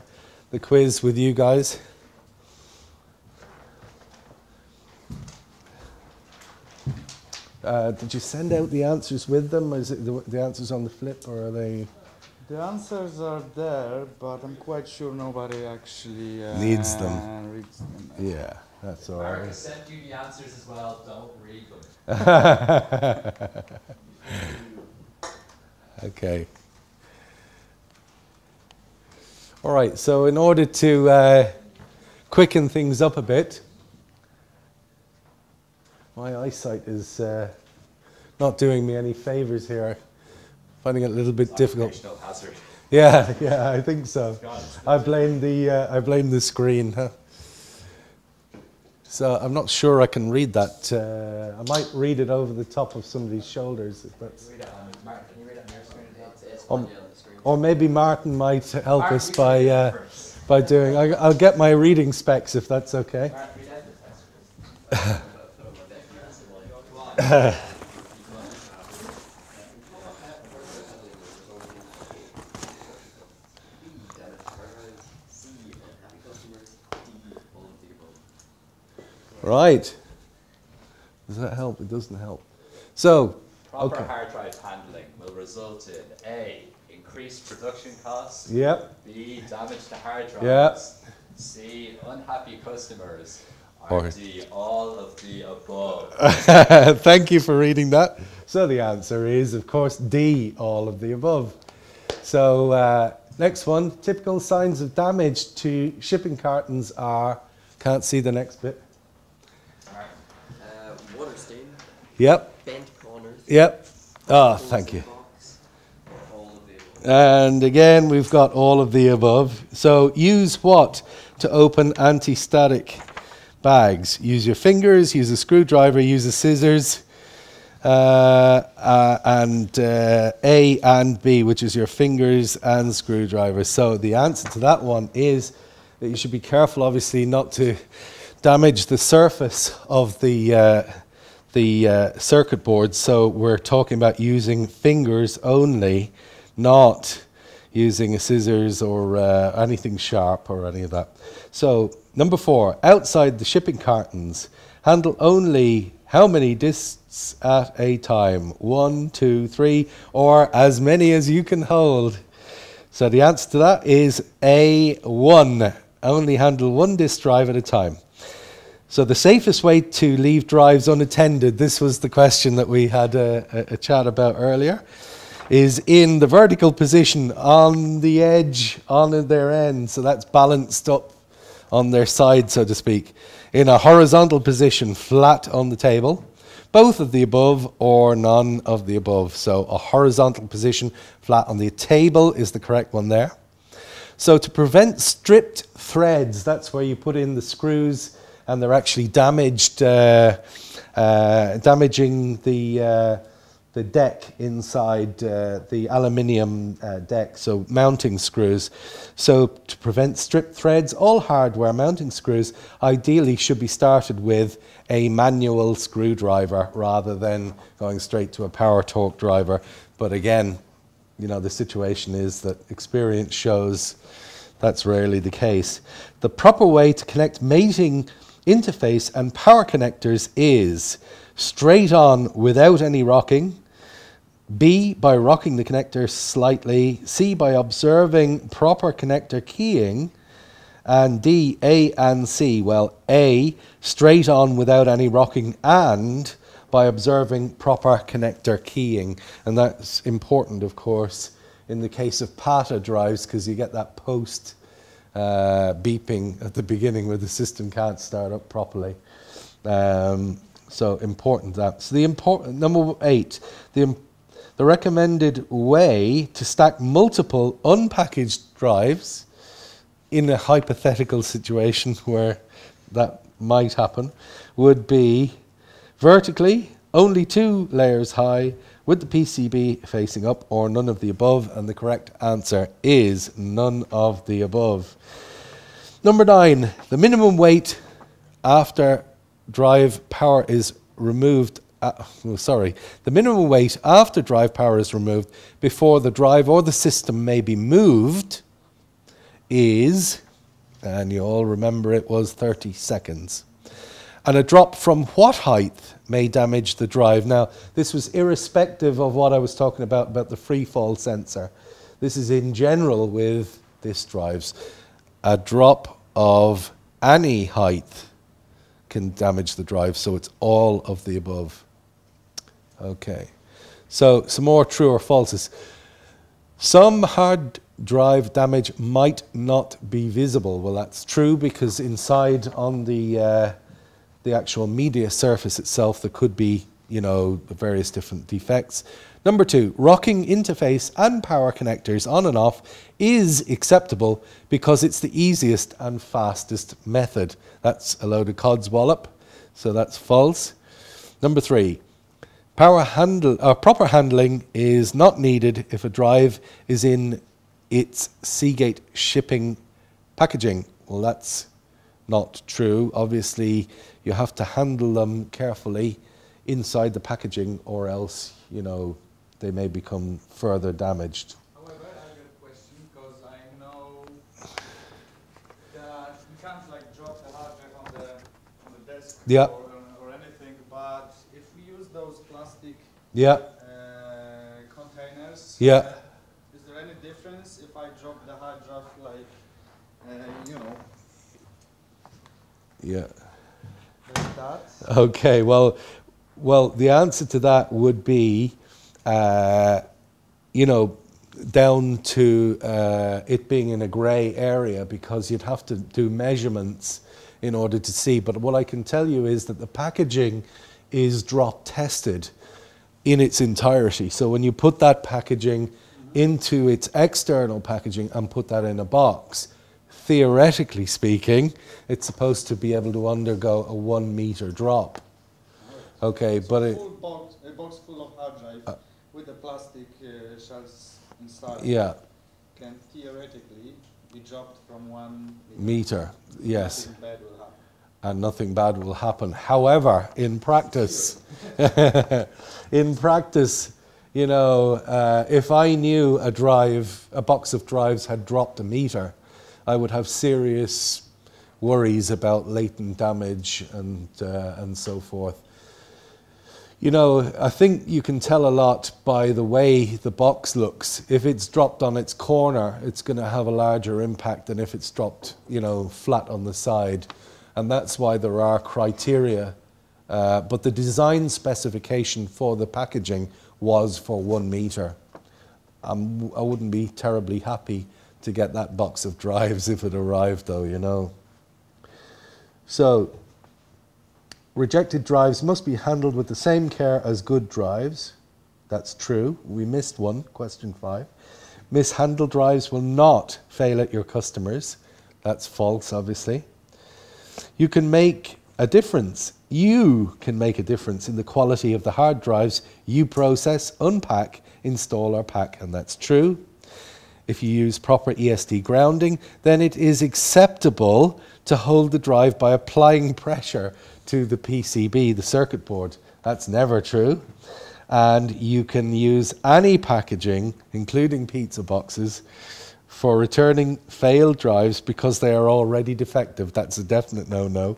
quiz with you guys. Did you send out the answers with them? Is it the answers on the flip, or are they? The answers are there, but I'm quite sure nobody actually Needs them. reads them. Yeah, that's all Mark right. has sent you the answers as well, don't read them. Okay. All right, so in order to quicken things up a bit, my eyesight is not doing me any favors here. Finding it a little bit difficult. Occupational hazard. Yeah, I think so. I blame the screen. Huh? So I'm not sure I can read that. I might read it over the top of somebody's shoulders. If that's. Read it on, Mark, can you read it on your screen as well? It's on the screen. Or maybe Martin might help Mark, us you can read it first. by doing. I'll get my reading specs if that's okay. Mark, read out the text first. Right. Does that help? It doesn't help. So, Proper okay. hard drive handling will result in A, increased production costs, Yep. B, damage to hard drives, Yep. C, unhappy customers, Or- or D, all of the above. Thank you for reading that. So the answer is, of course, D, all of the above. So next one, typical signs of damage to shipping cartons are, can't see the next bit. Water stain, Yep, bent corners. yep. Ah, holes thank in you. box, all of the above. And again, we've got all of the above. So use what to open anti-static bags? Use your fingers, use a screwdriver, use the scissors, and A and B, which is your fingers and screwdriver. So the answer to that one is that you should be careful, obviously, not to damage the surface of the circuit board. So we're talking about using fingers only, not using a scissors or anything sharp or any of that. So number 4, outside the shipping cartons, handle only how many discs at a time? 1, 2, 3, or as many as you can hold. So the answer to that is A1. Only handle one disk drive at a time. So the safest way to leave drives unattended, this was the question that we had a chat about earlier, is in the vertical position on the edge, on their end. So that's balanced up on their side, so to speak. In a horizontal position, flat on the table. Both of the above or none of the above. So a horizontal position, flat on the table is the correct one there. So to prevent stripped threads, that's where you put in the screws and they're actually damaged, damaging the deck inside the aluminium deck, so mounting screws. So to prevent stripped threads, all hardware mounting screws ideally should be started with a manual screwdriver rather than going straight to a power torque driver. But again, you know, the situation is that experience shows that's rarely the case. The proper way to connect mating interface and power connectors is straight on without any rocking, B, by rocking the connector slightly, C, by observing proper connector keying, and D, A and C. Well, A, straight on without any rocking, and by observing proper connector keying. And that's important, of course, in the case of PATA drives, because you get that post beeping at the beginning where the system can't start up properly. So important that. So the number 8, the recommended way to stack multiple unpackaged drives in a hypothetical situation where that might happen would be vertically, only 2 layers high, with the PCB facing up, or none of the above, and the correct answer is none of the above. Number 9, the minimum weight after drive power is removed, the minimum weight after drive power is removed before the drive or the system may be moved is, and you all remember it was 30 seconds. And a drop from what height may damage the drive? Now, this was irrespective of what I was talking about the free fall sensor. This is in general with disk drives. A drop of any height can damage the drive, so it's all of the above. Okay, so some more true or falses. Some hard drive damage might not be visible. Well, that's true, because inside on the actual media surface itself there could be, you know, various different defects. Number 2, rocking interface and power connectors on and off is acceptable because it's the easiest and fastest method. That's a load of codswallop, so that's false. Number 3, proper handling is not needed if a drive is in its Seagate shipping packaging. Well, that's not true. Obviously, you have to handle them carefully inside the packaging, or else, you know, they may become further damaged. However, I have a question, because I know that you can't like drop the hard drive on the desk, Yeah, or anything, but if we use those plastic yeah, containers, yeah. is there any difference if I drop the hard drive like, you know, Yeah. like that? Okay. Well, the answer to that would be, you know, down to it being in a grey area, because you'd have to do measurements in order to see. But what I can tell you is that the packaging is drop tested in its entirety. So when you put that packaging into its external packaging and put that in a box, theoretically speaking, it's supposed to be able to undergo a 1 meter drop. Okay, so but a box full of hard drive with the plastic shells inside, yeah, can theoretically be dropped from 1 meter, yes, Nothing bad will happen. and nothing bad will happen. However, in practice, you know, if I knew a box of drives had dropped a meter, I would have serious worries about latent damage and so forth. You know, I think you can tell a lot by the way the box looks. If it's dropped on its corner, it's going to have a larger impact than if it's dropped, you know, flat on the side. and that's why there are criteria. But the design specification for the packaging was for 1 meter. I wouldn't be terribly happy to get that box of drives if it arrived, though, you know. So, rejected drives must be handled with the same care as good drives. That's true. We missed one, question 5. Mishandled drives will not fail at your customers. That's false, obviously. You can make a difference. You can make a difference in the quality of the hard drives you process, unpack, install or pack, and that's true. If you use proper ESD grounding, then it is acceptable to hold the drive by applying pressure to the PCB, the circuit board. That's never true. And you can use any packaging, including pizza boxes, for returning failed drives because they are already defective. That's a definite no-no.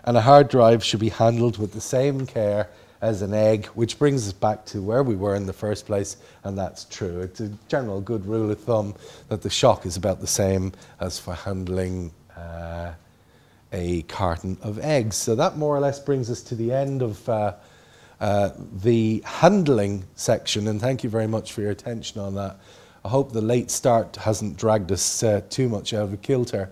And a hard drive should be handled with the same care as an egg, which brings us back to where we were in the first place, and that's true. It's a general good rule of thumb that the shock is about the same as for handling a carton of eggs. So that more or less brings us to the end of the handling section, and thank you very much for your attention on that. I hope the late start hasn't dragged us too much out of kilter.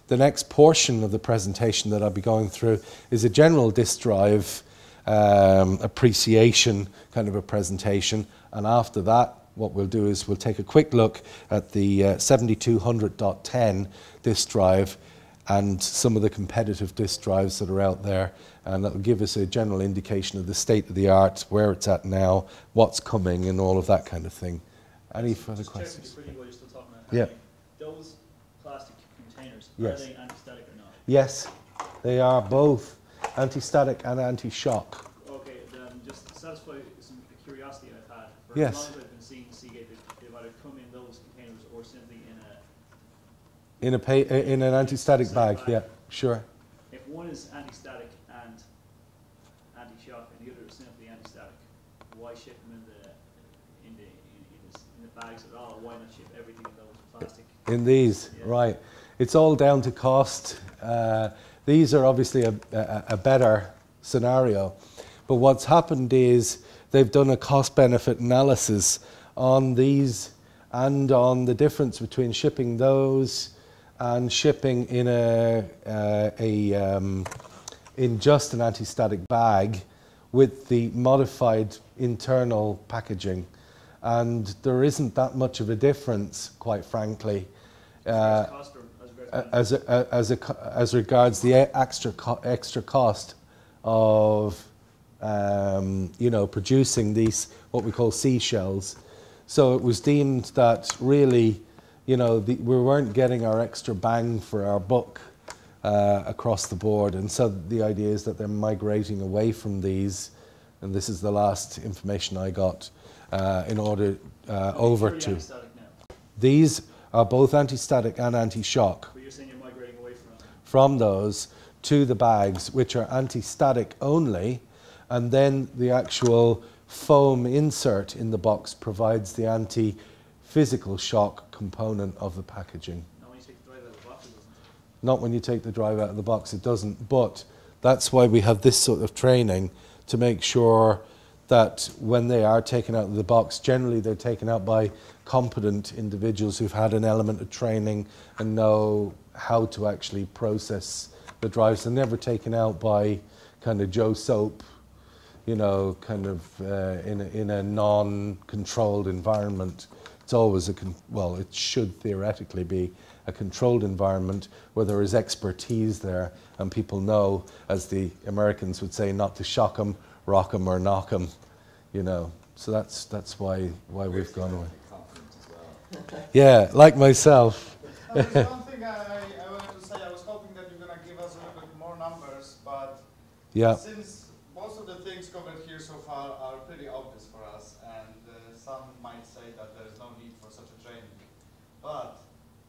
The next portion of the presentation that I'll be going through is a general disk drive appreciation kind of a presentation, and after that what we'll do is we'll take a quick look at the 7200.10 disk drive and some of the competitive disk drives that are out there, and that'll give us a general indication of the state of the art, where it's at now, what's coming, and all of that kind of thing. Any further questions? Quickly, while you're still talking about yeah. Those plastic containers, yes. Are they anti-static or not? Yes, they are both anti-static and anti-shock. Okay, then just to satisfy some curiosity I've had. For yes. as long as I've been seeing Seagate, they've either come in those containers or simply in an anti-static bag. Yeah, sure. If one is anti-static and anti-shock, and the other is simply anti-static, why ship them in the bags at all? Why not ship everything in those plastic? In these, yeah. Right. It's all down to cost. These are obviously a better scenario, but what's happened is they've done a cost-benefit analysis on these and on the difference between shipping those and shipping in in just an anti-static bag with the modified internal packaging, and there isn't that much of a difference, quite frankly, as regards the extra cost of you know, producing these what we call seashells. So it was deemed that really, you know, we weren't getting our extra bang for our buck across the board, and so the idea is that they're migrating away from these, and this is the last information I got, in order over to. These are both anti-static and anti-shock. But you're saying you're migrating away from those to the bags, which are anti-static only, and then the actual foam insert in the box provides the anti-physical shock component of the packaging. Not when you take the drive out of the box, it doesn't. Not when you take the drive out of the box, it doesn't. But that's why we have this sort of training, to make sure that when they are taken out of the box, generally they're taken out by competent individuals who've had an element of training and know how to actually process the drives. They're never taken out by kind of Joe Soap, you know, kind of in a non-controlled environment. It's always well, it should theoretically be a controlled environment where there is expertise there and people know, as the Americans would say, not to shock them, rock them or knock them, you know. So that's why we've gone away. Yeah, like myself. There's one thing I wanted to say. I was hoping that you're going to give us a little bit more numbers, but yeah. Since most of the things covered here so far are pretty obvious for us, and some might say that there is no need for such a training, but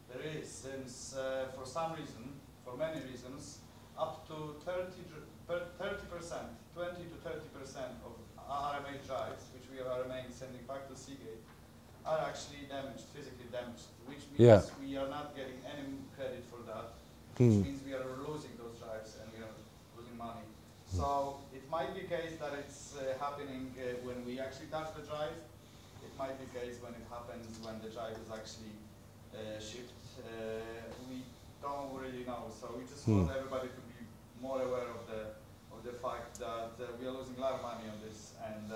there is, since for some reason, for many reasons, up to 30%, 20 to 30% of RMA drives, which we are sending back to Seagate, are actually damaged, physically damaged, which means we are not getting any credit for that, which means we are losing those drives, and might be a case that it's happening when we actually touch the drive. It might be a case when it happens when the drive is actually shipped. We don't really know, so we just want everybody to be more aware of the fact that we are losing a lot of money on this, and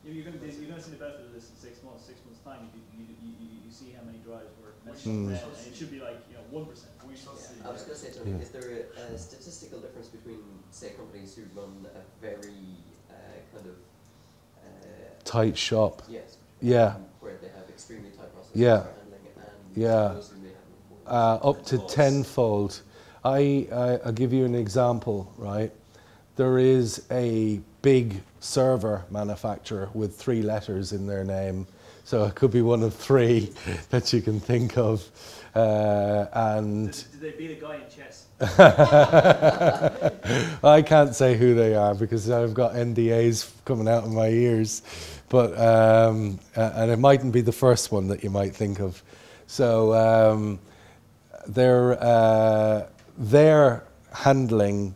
you're going to see the benefit of this in 6 months. 6 months time, you see how many drives were messed up, and it should be like 1%. we shall see. I was going to say, Tony, is there a statistical difference between, say, companies who run a very kind of Tight shop. yes, Yeah. where they have extremely tight processes Yeah. for handling, and Yeah. those who may have more Up to tenfold. I'll give you an example, right? There is a big server manufacturer with 3 letters in their name, so it could be one of 3 that you can think of. And Did they beat a guy in chess? I can't say who they are because I've got NDAs coming out of my ears, but and it mightn't be the first one that you might think of. So their handling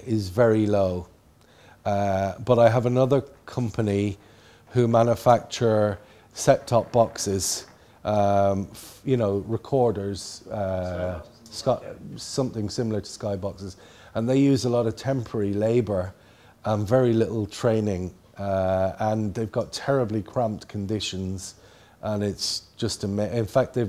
is very low. But I have another company who manufacture set-top boxes, recorders, something similar to skyboxes, and they use a lot of temporary labor and very little training, and they've got terribly cramped conditions, and it's just in fact I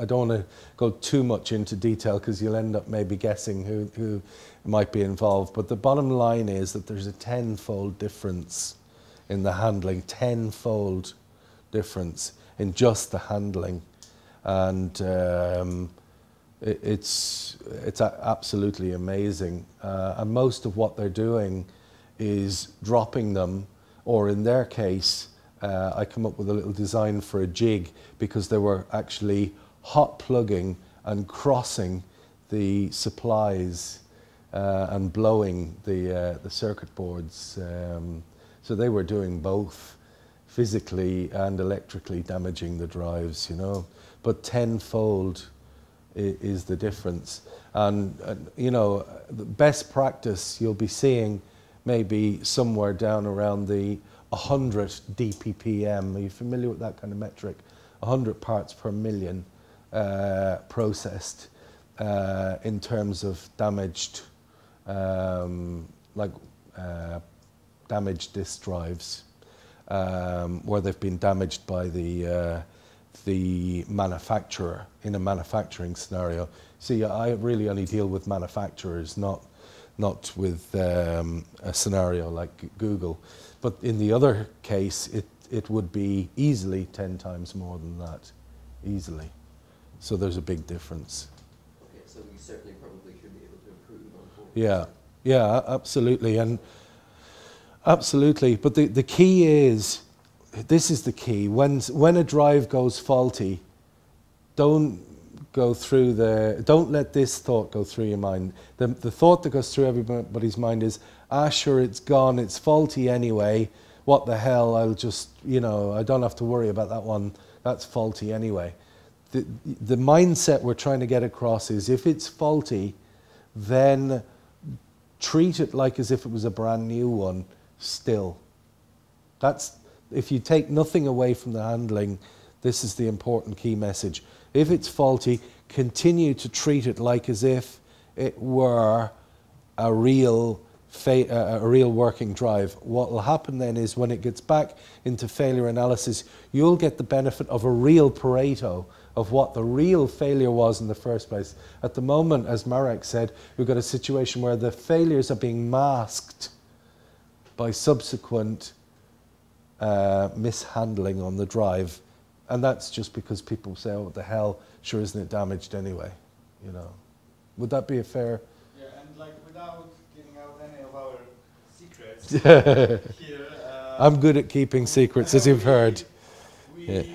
don't want to go too much into detail because you'll end up maybe guessing who might be involved, but the bottom line is that there's a tenfold difference in the handling, tenfold difference in just the handling, and it's absolutely amazing. And most of what they're doing is dropping them, or in their case, I come up with a little design for a jig because they were actually hot plugging and crossing the supplies and blowing the circuit boards. So they were doing both, physically and electrically damaging the drives, but tenfold is the difference. And the best practice you'll be seeing maybe somewhere down around the 100 dppm. Are you familiar with that kind of metric? 100 parts per million processed in terms of damaged, damaged disk drives, where they've been damaged by the manufacturer in a manufacturing scenario. See, I really only deal with manufacturers, not with a scenario like Google. But in the other case, it would be easily 10 times more than that, easily. So there's a big difference. Okay, so we certainly probably should be able to improve on board. Yeah, absolutely, and absolutely. But the key is, this is the key. When a drive goes faulty, don't let this thought go through your mind. The thought that goes through everybody's mind is, sure, it's gone, it's faulty anyway, what the hell, I'll just, I don't have to worry about that one, that's faulty anyway. The mindset we're trying to get across is, if it's faulty, then treat it like as if it was a brand new one still. If you take nothing away from the handling, this is the important key message. If it's faulty, continue to treat it like as if it were a real working drive. What will happen then is, when it gets back into failure analysis, you'll get the benefit of a real Pareto of what the real failure was in the first place. At the moment, as Marek said, we've got a situation where the failures are being masked by subsequent mishandling on the drive. And that's just because people say, oh, what the hell, sure, isn't it damaged anyway? Would that be a fair? Yeah, and without giving out any of our secrets here. I'm good at keeping secrets, as you've heard. And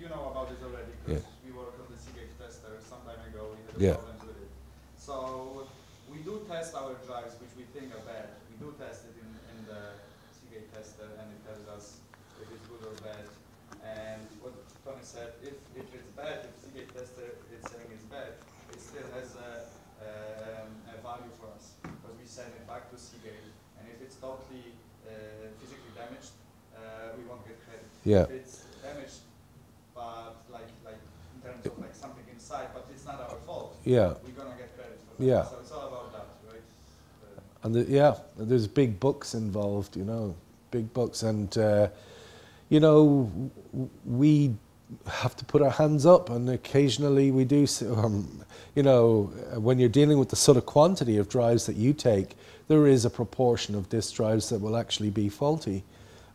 you know about this already, because we worked on the Seagate tester some time ago. We had problems with it. So we do test our drives, which we think are bad. We do test it in the Seagate tester, and it tells us if it's good or bad. And what Tony said, if it's bad, if Seagate tester is saying it's bad, it still has a value for us, because we send it back to Seagate, and if it's totally physically damaged, we won't get credit. Yeah. If it's damaged, but like in terms of like something inside, but it's not our fault. Yeah. We're gonna get credit for that. Yeah. So it's all about that, right? And there's big bucks involved, you know, big bucks, and you know, we have to put our hands up, and occasionally we do. You know, when you're dealing with the sort of quantity of drives that you take, there is a proportion of disk drives that will actually be faulty,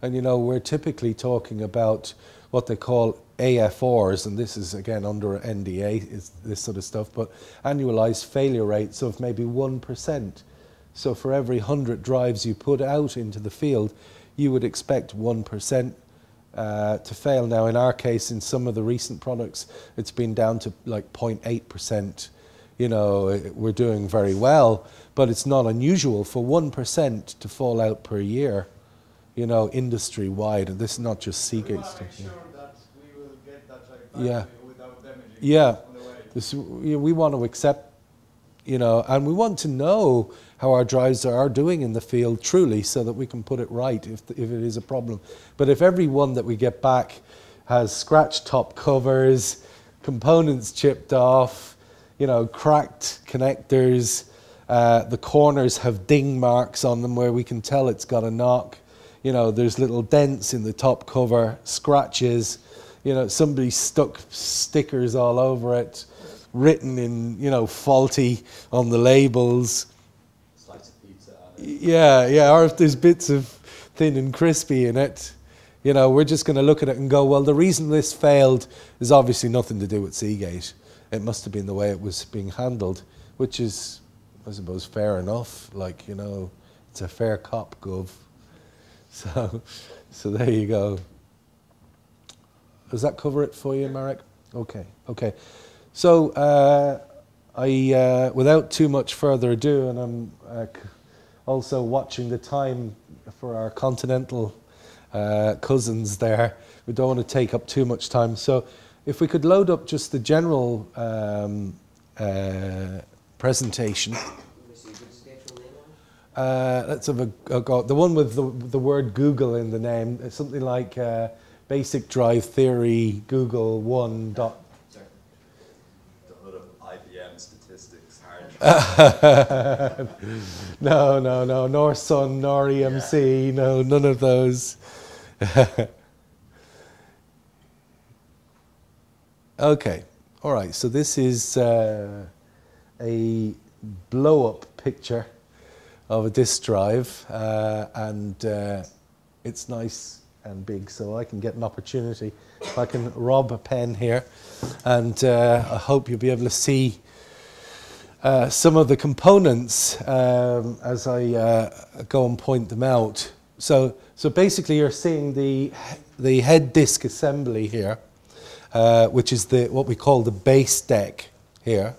and you know, we're typically talking about what they call AFRs, and this is again under NDA, is this sort of stuff, but annualized failure rates of maybe 1%. So for every 100 drives you put out into the field, you would expect 1% to fail. Now, in our case, in some of the recent products, it's been down to like 0.8%. You know, we're doing very well, but it's not unusual for 1% to fall out per year, you know, industry-wide. And this is not just Seagate stuff. Make sure that we will get that drive back without damaging yeah. on the way. This, we want to accept, you know, and we want to know how our drives are doing in the field truly, so that we can put it right if it is a problem. But if every one that we get back has scratched top covers, components chipped off, you know, cracked connectors, the corners have ding marks on them where we can tell it's got a knock, you know, there's little dents in the top cover, scratches, you know, somebody stuck stickers all over it, written in, you know, faulty on the labels. Slice of pizza on it. Yeah, or if there's bits of thin and crispy in it, you know, we're just going to look at it and go, well, the reason this failed is obviously nothing to do with Seagate. It must have been the way it was being handled, which is, I suppose, fair enough. Like, you know, it's a fair cop, gov. So there you go. Does that cover it for you, Marek? Okay. So without too much further ado, and I'm also watching the time for our continental cousins there, we don't want to take up too much time. So if we could load up just the general presentation. Let's have a go. The one with the word Google in the name. It's something like Basic Drive Theory Google 1. The hood of IBM statistics, hard. No, nor Sun, nor EMC, no, none of those. Okay, all right, so this is a blow-up picture of a disk drive, and it's nice and big, so I can get an opportunity. If I can rob a pen here, and I hope you'll be able to see some of the components as I go and point them out. So basically, you're seeing the head disk assembly here, which is what we call the base deck here.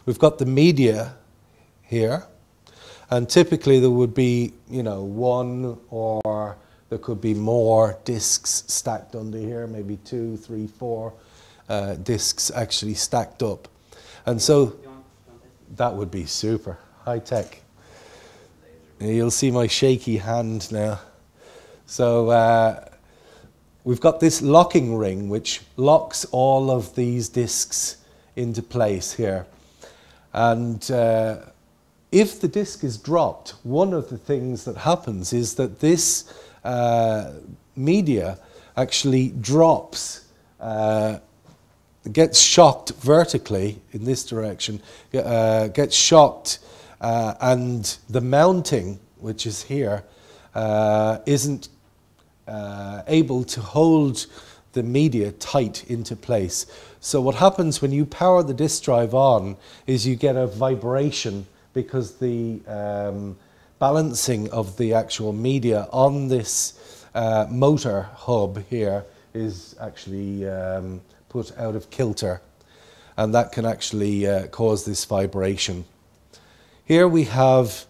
We've got the media here, and typically there would be, you know, one, or there could be more disks stacked under here, maybe 2, 3, 4 disks actually stacked up. And so that would be super high tech. You'll see my shaky hand now. So we've got this locking ring which locks all of these disks into place here. And if the disk is dropped, one of the things that happens is that this media actually drops, gets shocked vertically in this direction, gets shocked, and the mounting, which is here, isn't able to hold the media tight into place. So what happens when you power the disk drive on is you get a vibration, because the balancing of the actual media on this motor hub here is actually put out of kilter, and that can actually cause this vibration. Here we have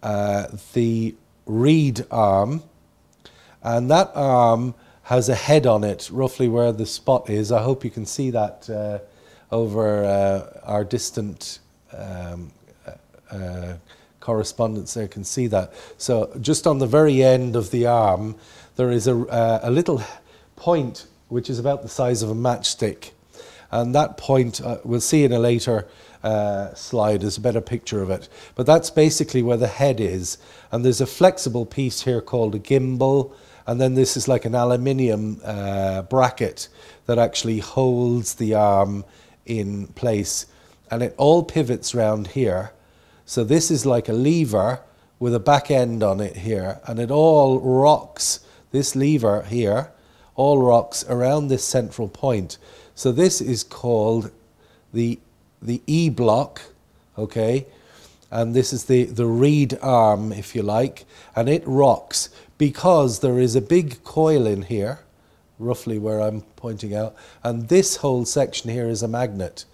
the read arm, and that arm has a head on it, roughly where the spot is. I hope you can see that over our distant correspondence there can see that. So just on the very end of the arm, there is a little point which is about the size of a matchstick. And that point, we'll see in a later slide, is a better picture of it. But that's basically where the head is. And there's a flexible piece here called a gimbal. And then this is like an aluminium bracket that actually holds the arm in place. And it all pivots round here. So this is like a lever with a back end on it here. And it all rocks, this lever here, all rocks around this central point. So this is called the E block, okay? And this is the reed arm, if you like. And it rocks because there is a big coil in here, roughly where I'm pointing out. And this whole section here is a magnet.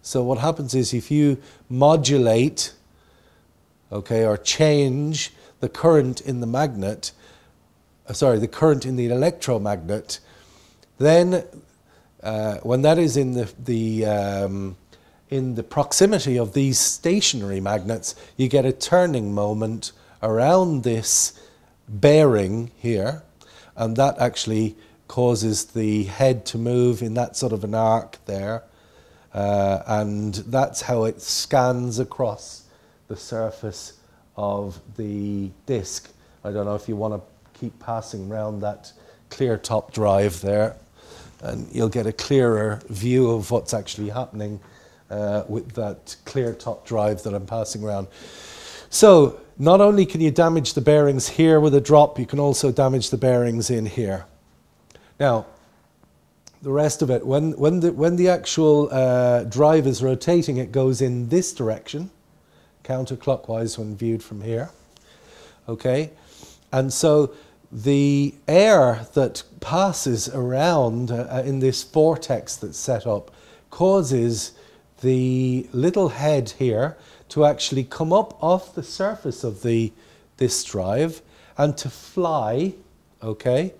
So what happens is if you modulate, okay, or change the current in the magnet, the current in the electromagnet, then when that is in the proximity of these stationary magnets, you get a turning moment around this bearing here, and that actually causes the head to move in that sort of an arc there, and that's how it scans across the surface of the disc. I don't know if you want to keep passing around that clear top drive there, and you'll get a clearer view of what's actually happening with that clear top drive that I'm passing around. So not only can you damage the bearings here with a drop, you can also damage the bearings in here. Now, the rest of it, when the actual drive is rotating, it goes in this direction, counterclockwise when viewed from here. Okay, and so the air that passes around in this vortex that's set up causes the little head here to actually come up off the surface of this drive and to fly, okay,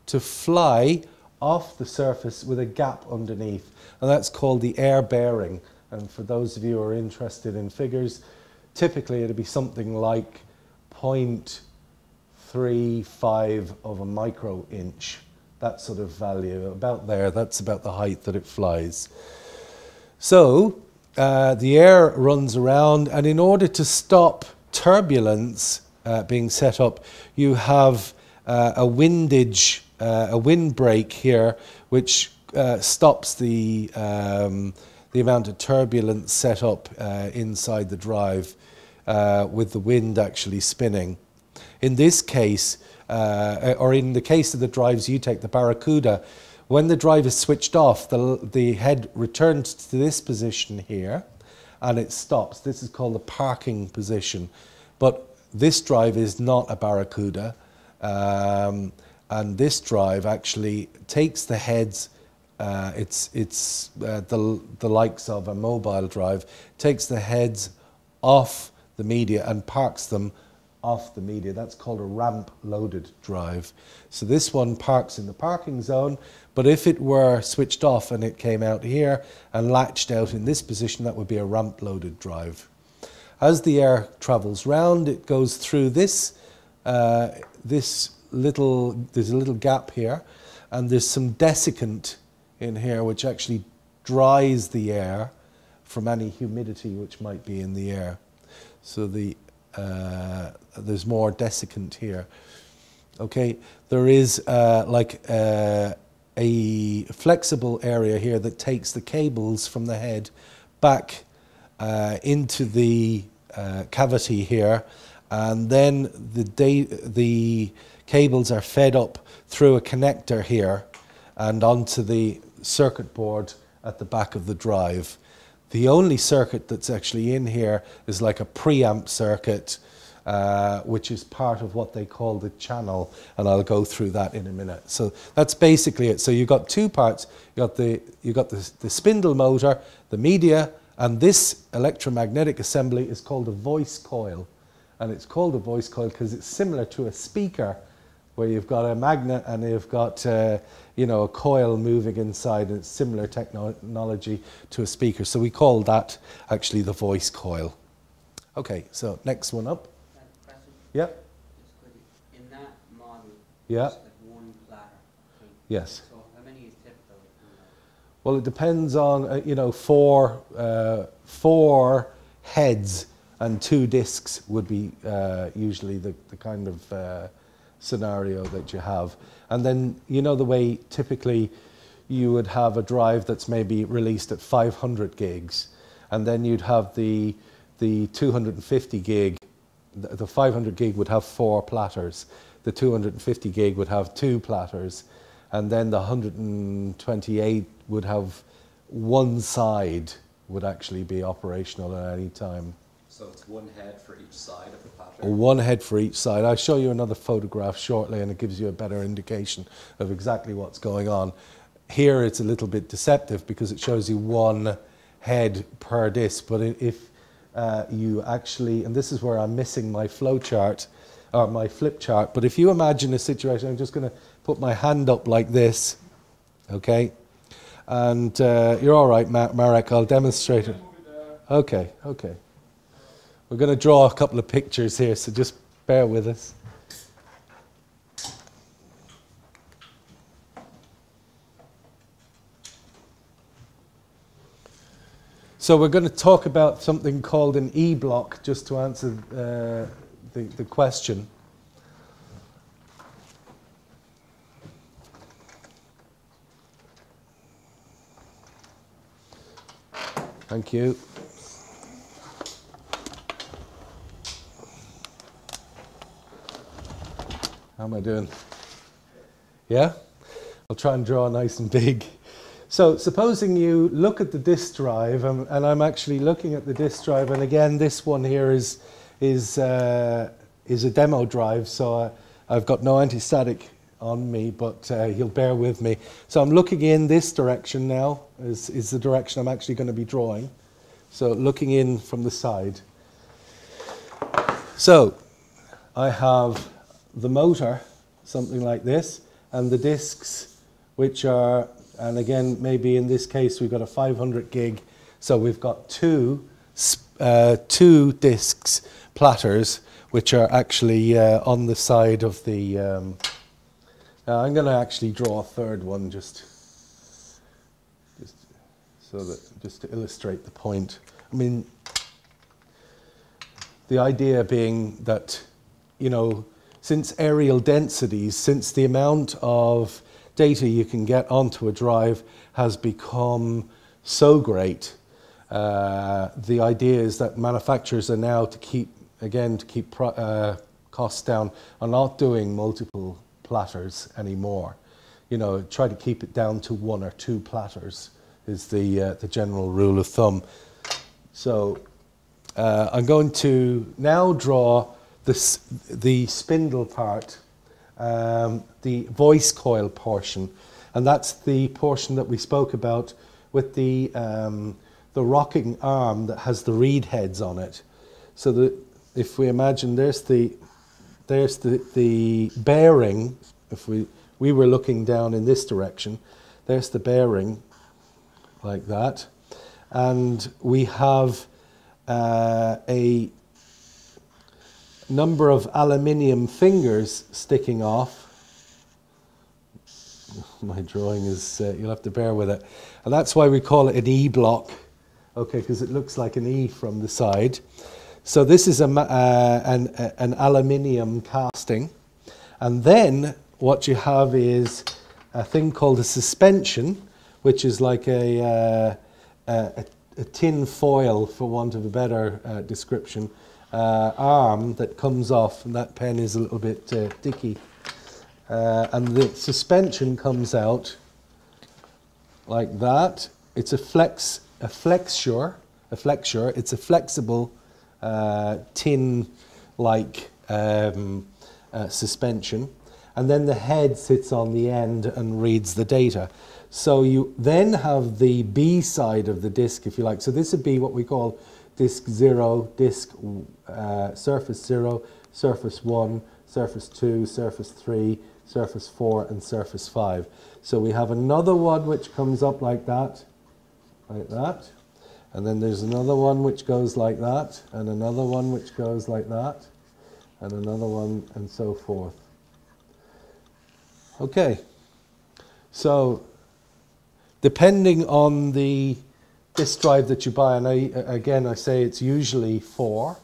to fly off the surface with a gap underneath. And that's called the air bearing. And for those of you who are interested in figures, typically it'd be something like 0.35 of a micro inch, that sort of value, about there. That's about the height that it flies. So the air runs around, and in order to stop turbulence being set up, you have a windage, a windbreak here, which stops the amount of turbulence set up inside the drive with the wind actually spinning. In this case, or in the case of the drives you take, the Barracuda, when the drive is switched off, the head returns to this position here and it stops. This is called the parking position. But this drive is not a Barracuda, and this drive actually takes the heads, it's the likes of a mobile drive, takes the heads off the media and parks them off the media. That's called a ramp-loaded drive. So this one parks in the parking zone, but if it were switched off and it came out here and latched out in this position, that would be a ramp-loaded drive. As the air travels round, it goes through this, there's a little gap here, and there's some desiccant in here which actually dries the air from any humidity which might be in the air. So there's more desiccant here. Okay, there is like a flexible area here that takes the cables from the head back into the cavity here, and then the cables are fed up through a connector here and onto the circuit board at the back of the drive. The only circuit that's actually in here is like a preamp circuit, which is part of what they call the channel, and I'll go through that in a minute. So that's basically it. So you've got two parts. You've got the spindle motor, the media, and this electromagnetic assembly is called a voice coil. And it's called a voice coil because it's similar to a speaker, where you've got a magnet and you've got you know, a coil moving inside, and it's similar technology to a speaker. So we call that actually the voice coil. Okay, so next one up. Question, Yeah, just quickly. In that model, yeah, it's like one platter thing. yes. So how many is typical in that? Well, it depends on, you know, four heads and 2 discs would be usually the kind of scenario that you have. And then, you know, the way typically you would have a drive that's maybe released at 500 gigs, and then you'd have the 250 gig, the 500 gig would have 4 platters, the 250 gig would have 2 platters, and then the 128 would have one side would actually be operational at any time. So it's one head for each side of the platter? Or one head for each side. I'll show you another photograph shortly and it gives you a better indication of exactly what's going on. Here it's a little bit deceptive because it shows you one head per disc, but if you actually, and this is where I'm missing my flow chart, or my flip chart, but if you imagine a situation, I'm just going to put my hand up like this, okay? And you're all right, Marek, I'll demonstrate it. Okay, okay. We're going to draw a couple of pictures here, so just bear with us. So we're going to talk about something called an E-block, just to answer the question. Thank you. How am I doing? Yeah? I'll try and draw nice and big. So supposing you look at the disk drive, and I'm actually looking at the disk drive, and again, this one here is a demo drive, so I've got no anti-static on me, but you'll bear with me. So I'm looking in this direction now, is the direction I'm actually going to be drawing. So looking in from the side. So I have the motor, something like this, and the discs, which are, and again, maybe in this case, we've got a 500 gig, so we've got two discs, platters, which are actually on the side of the, I'm going to actually draw a third one just to illustrate the point. I mean, the idea being that, you know, since aerial densities, since the amount of data you can get onto a drive has become so great, the idea is that manufacturers are now to keep costs down, are not doing multiple platters anymore. You know, try to keep it down to 1 or 2 platters is the general rule of thumb. So I'm going to now draw the spindle part, the voice coil portion, and that's the portion that we spoke about with the rocking arm that has the reed heads on it. So that if we imagine there's the bearing, if we were looking down in this direction, there's the bearing like that, and we have a number of aluminium fingers sticking off. My drawing is, you'll have to bear with it. And that's why we call it an E-block, okay, because it looks like an E from the side. So this is an aluminium casting. And then what you have is a thing called a suspension, which is like a tin foil, for want of a better description, arm that comes off, and that pen is a little bit dicky. And the suspension comes out like that. It's a flexure. It's a flexible tin-like suspension. And then the head sits on the end and reads the data. So you then have the B side of the disk, if you like. So this would be what we call disk 0, surface 0, surface 1, surface 2, surface 3, surface 4, and surface 5. So we have another one which comes up like that, And then there's another one which goes like that, and another one which goes like that, and another one, and so forth. Okay, so depending on the disk drive that you buy, and again I say it's usually 4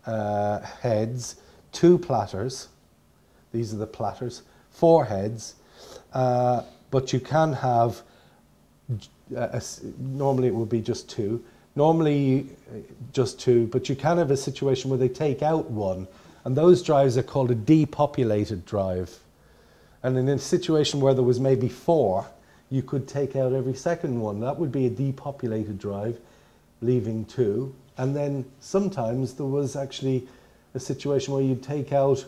heads, 2 platters. These are the platters, 4 heads, but you can have, normally it would be just 2, normally just 2, but you can have a situation where they take out 1, and those drives are called a depopulated drive. And in a situation where there was maybe 4, you could take out every second one. That would be a depopulated drive, leaving 2. And then sometimes there was actually a situation where you'd take out,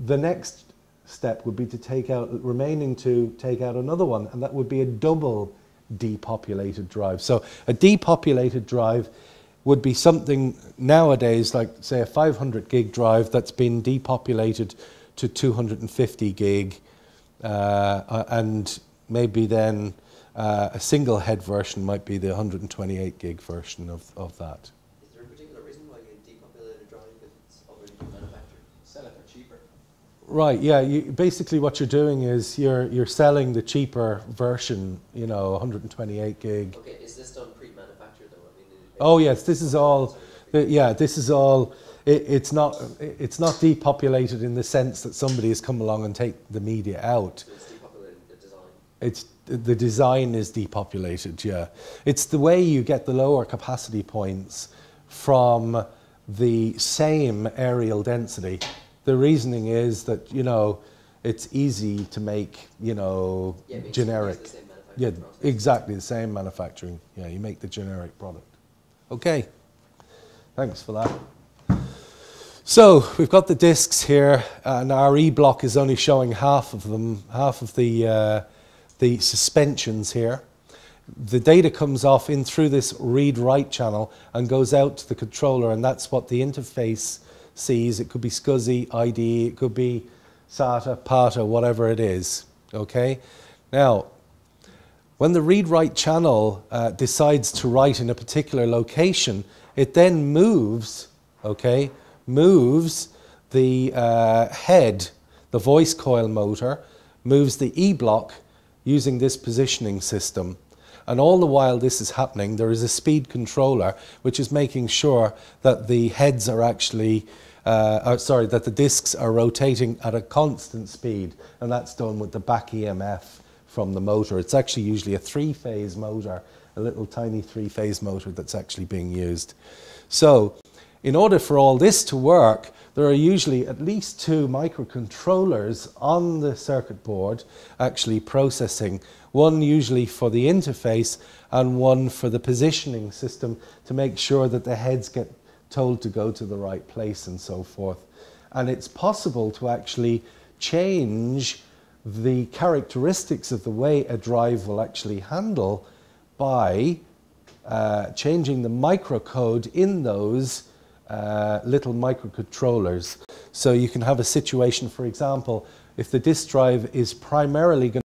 the next step would be to take out, remaining 2, take out another one, and that would be a double depopulated drive. So a depopulated drive would be something nowadays like, say, a 500 gig drive that's been depopulated to 250 gig, and maybe then a single head version might be the 128 gig version of that. Is there a particular reason why you depopulate a drive if it's already been manufactured? Sell it for cheaper. Right, yeah, basically what you're doing is you're selling the cheaper version, you know, 128 gig. Okay, is this done pre-manufactured though? I mean, Oh yes, this is all, yeah, this is all, it's not depopulated in the sense that somebody has come along and take the media out. So it's depopulated the design. It's, the design is depopulated, yeah. It's the way you get the lower capacity points from the same areal density. The reasoning is that, you know, it's easy to make, you know, Yeah, generic. the same manufacturing Yeah, process. exactly the same manufacturing. Yeah, you make the generic product. Okay, thanks for that. So we've got the discs here, and our E-block is only showing half of them, half of the suspensions here. The data comes off in through this read-write channel and goes out to the controller, and that's what the interface sees. It could be SCSI, ID, it could be SATA, PATA, whatever it is. Okay. Now, when the read-write channel decides to write in a particular location, it then moves, okay, moves the head, the voice coil motor, moves the E-block using this positioning system. And all the while this is happening, there is a speed controller which is making sure that the heads are actually, that the discs are rotating at a constant speed, and that's done with the back EMF from the motor. It's actually usually a 3-phase motor, a little tiny 3-phase motor that's actually being used. So, in order for all this to work, there are usually at least 2 microcontrollers on the circuit board actually processing, one usually for the interface and one for the positioning system to make sure that the heads get told to go to the right place and so forth. And it's possible to actually change the characteristics of the way a drive will actually handle by changing the microcode in those little microcontrollers. So you can have a situation, for example, if the disk drive is primarily going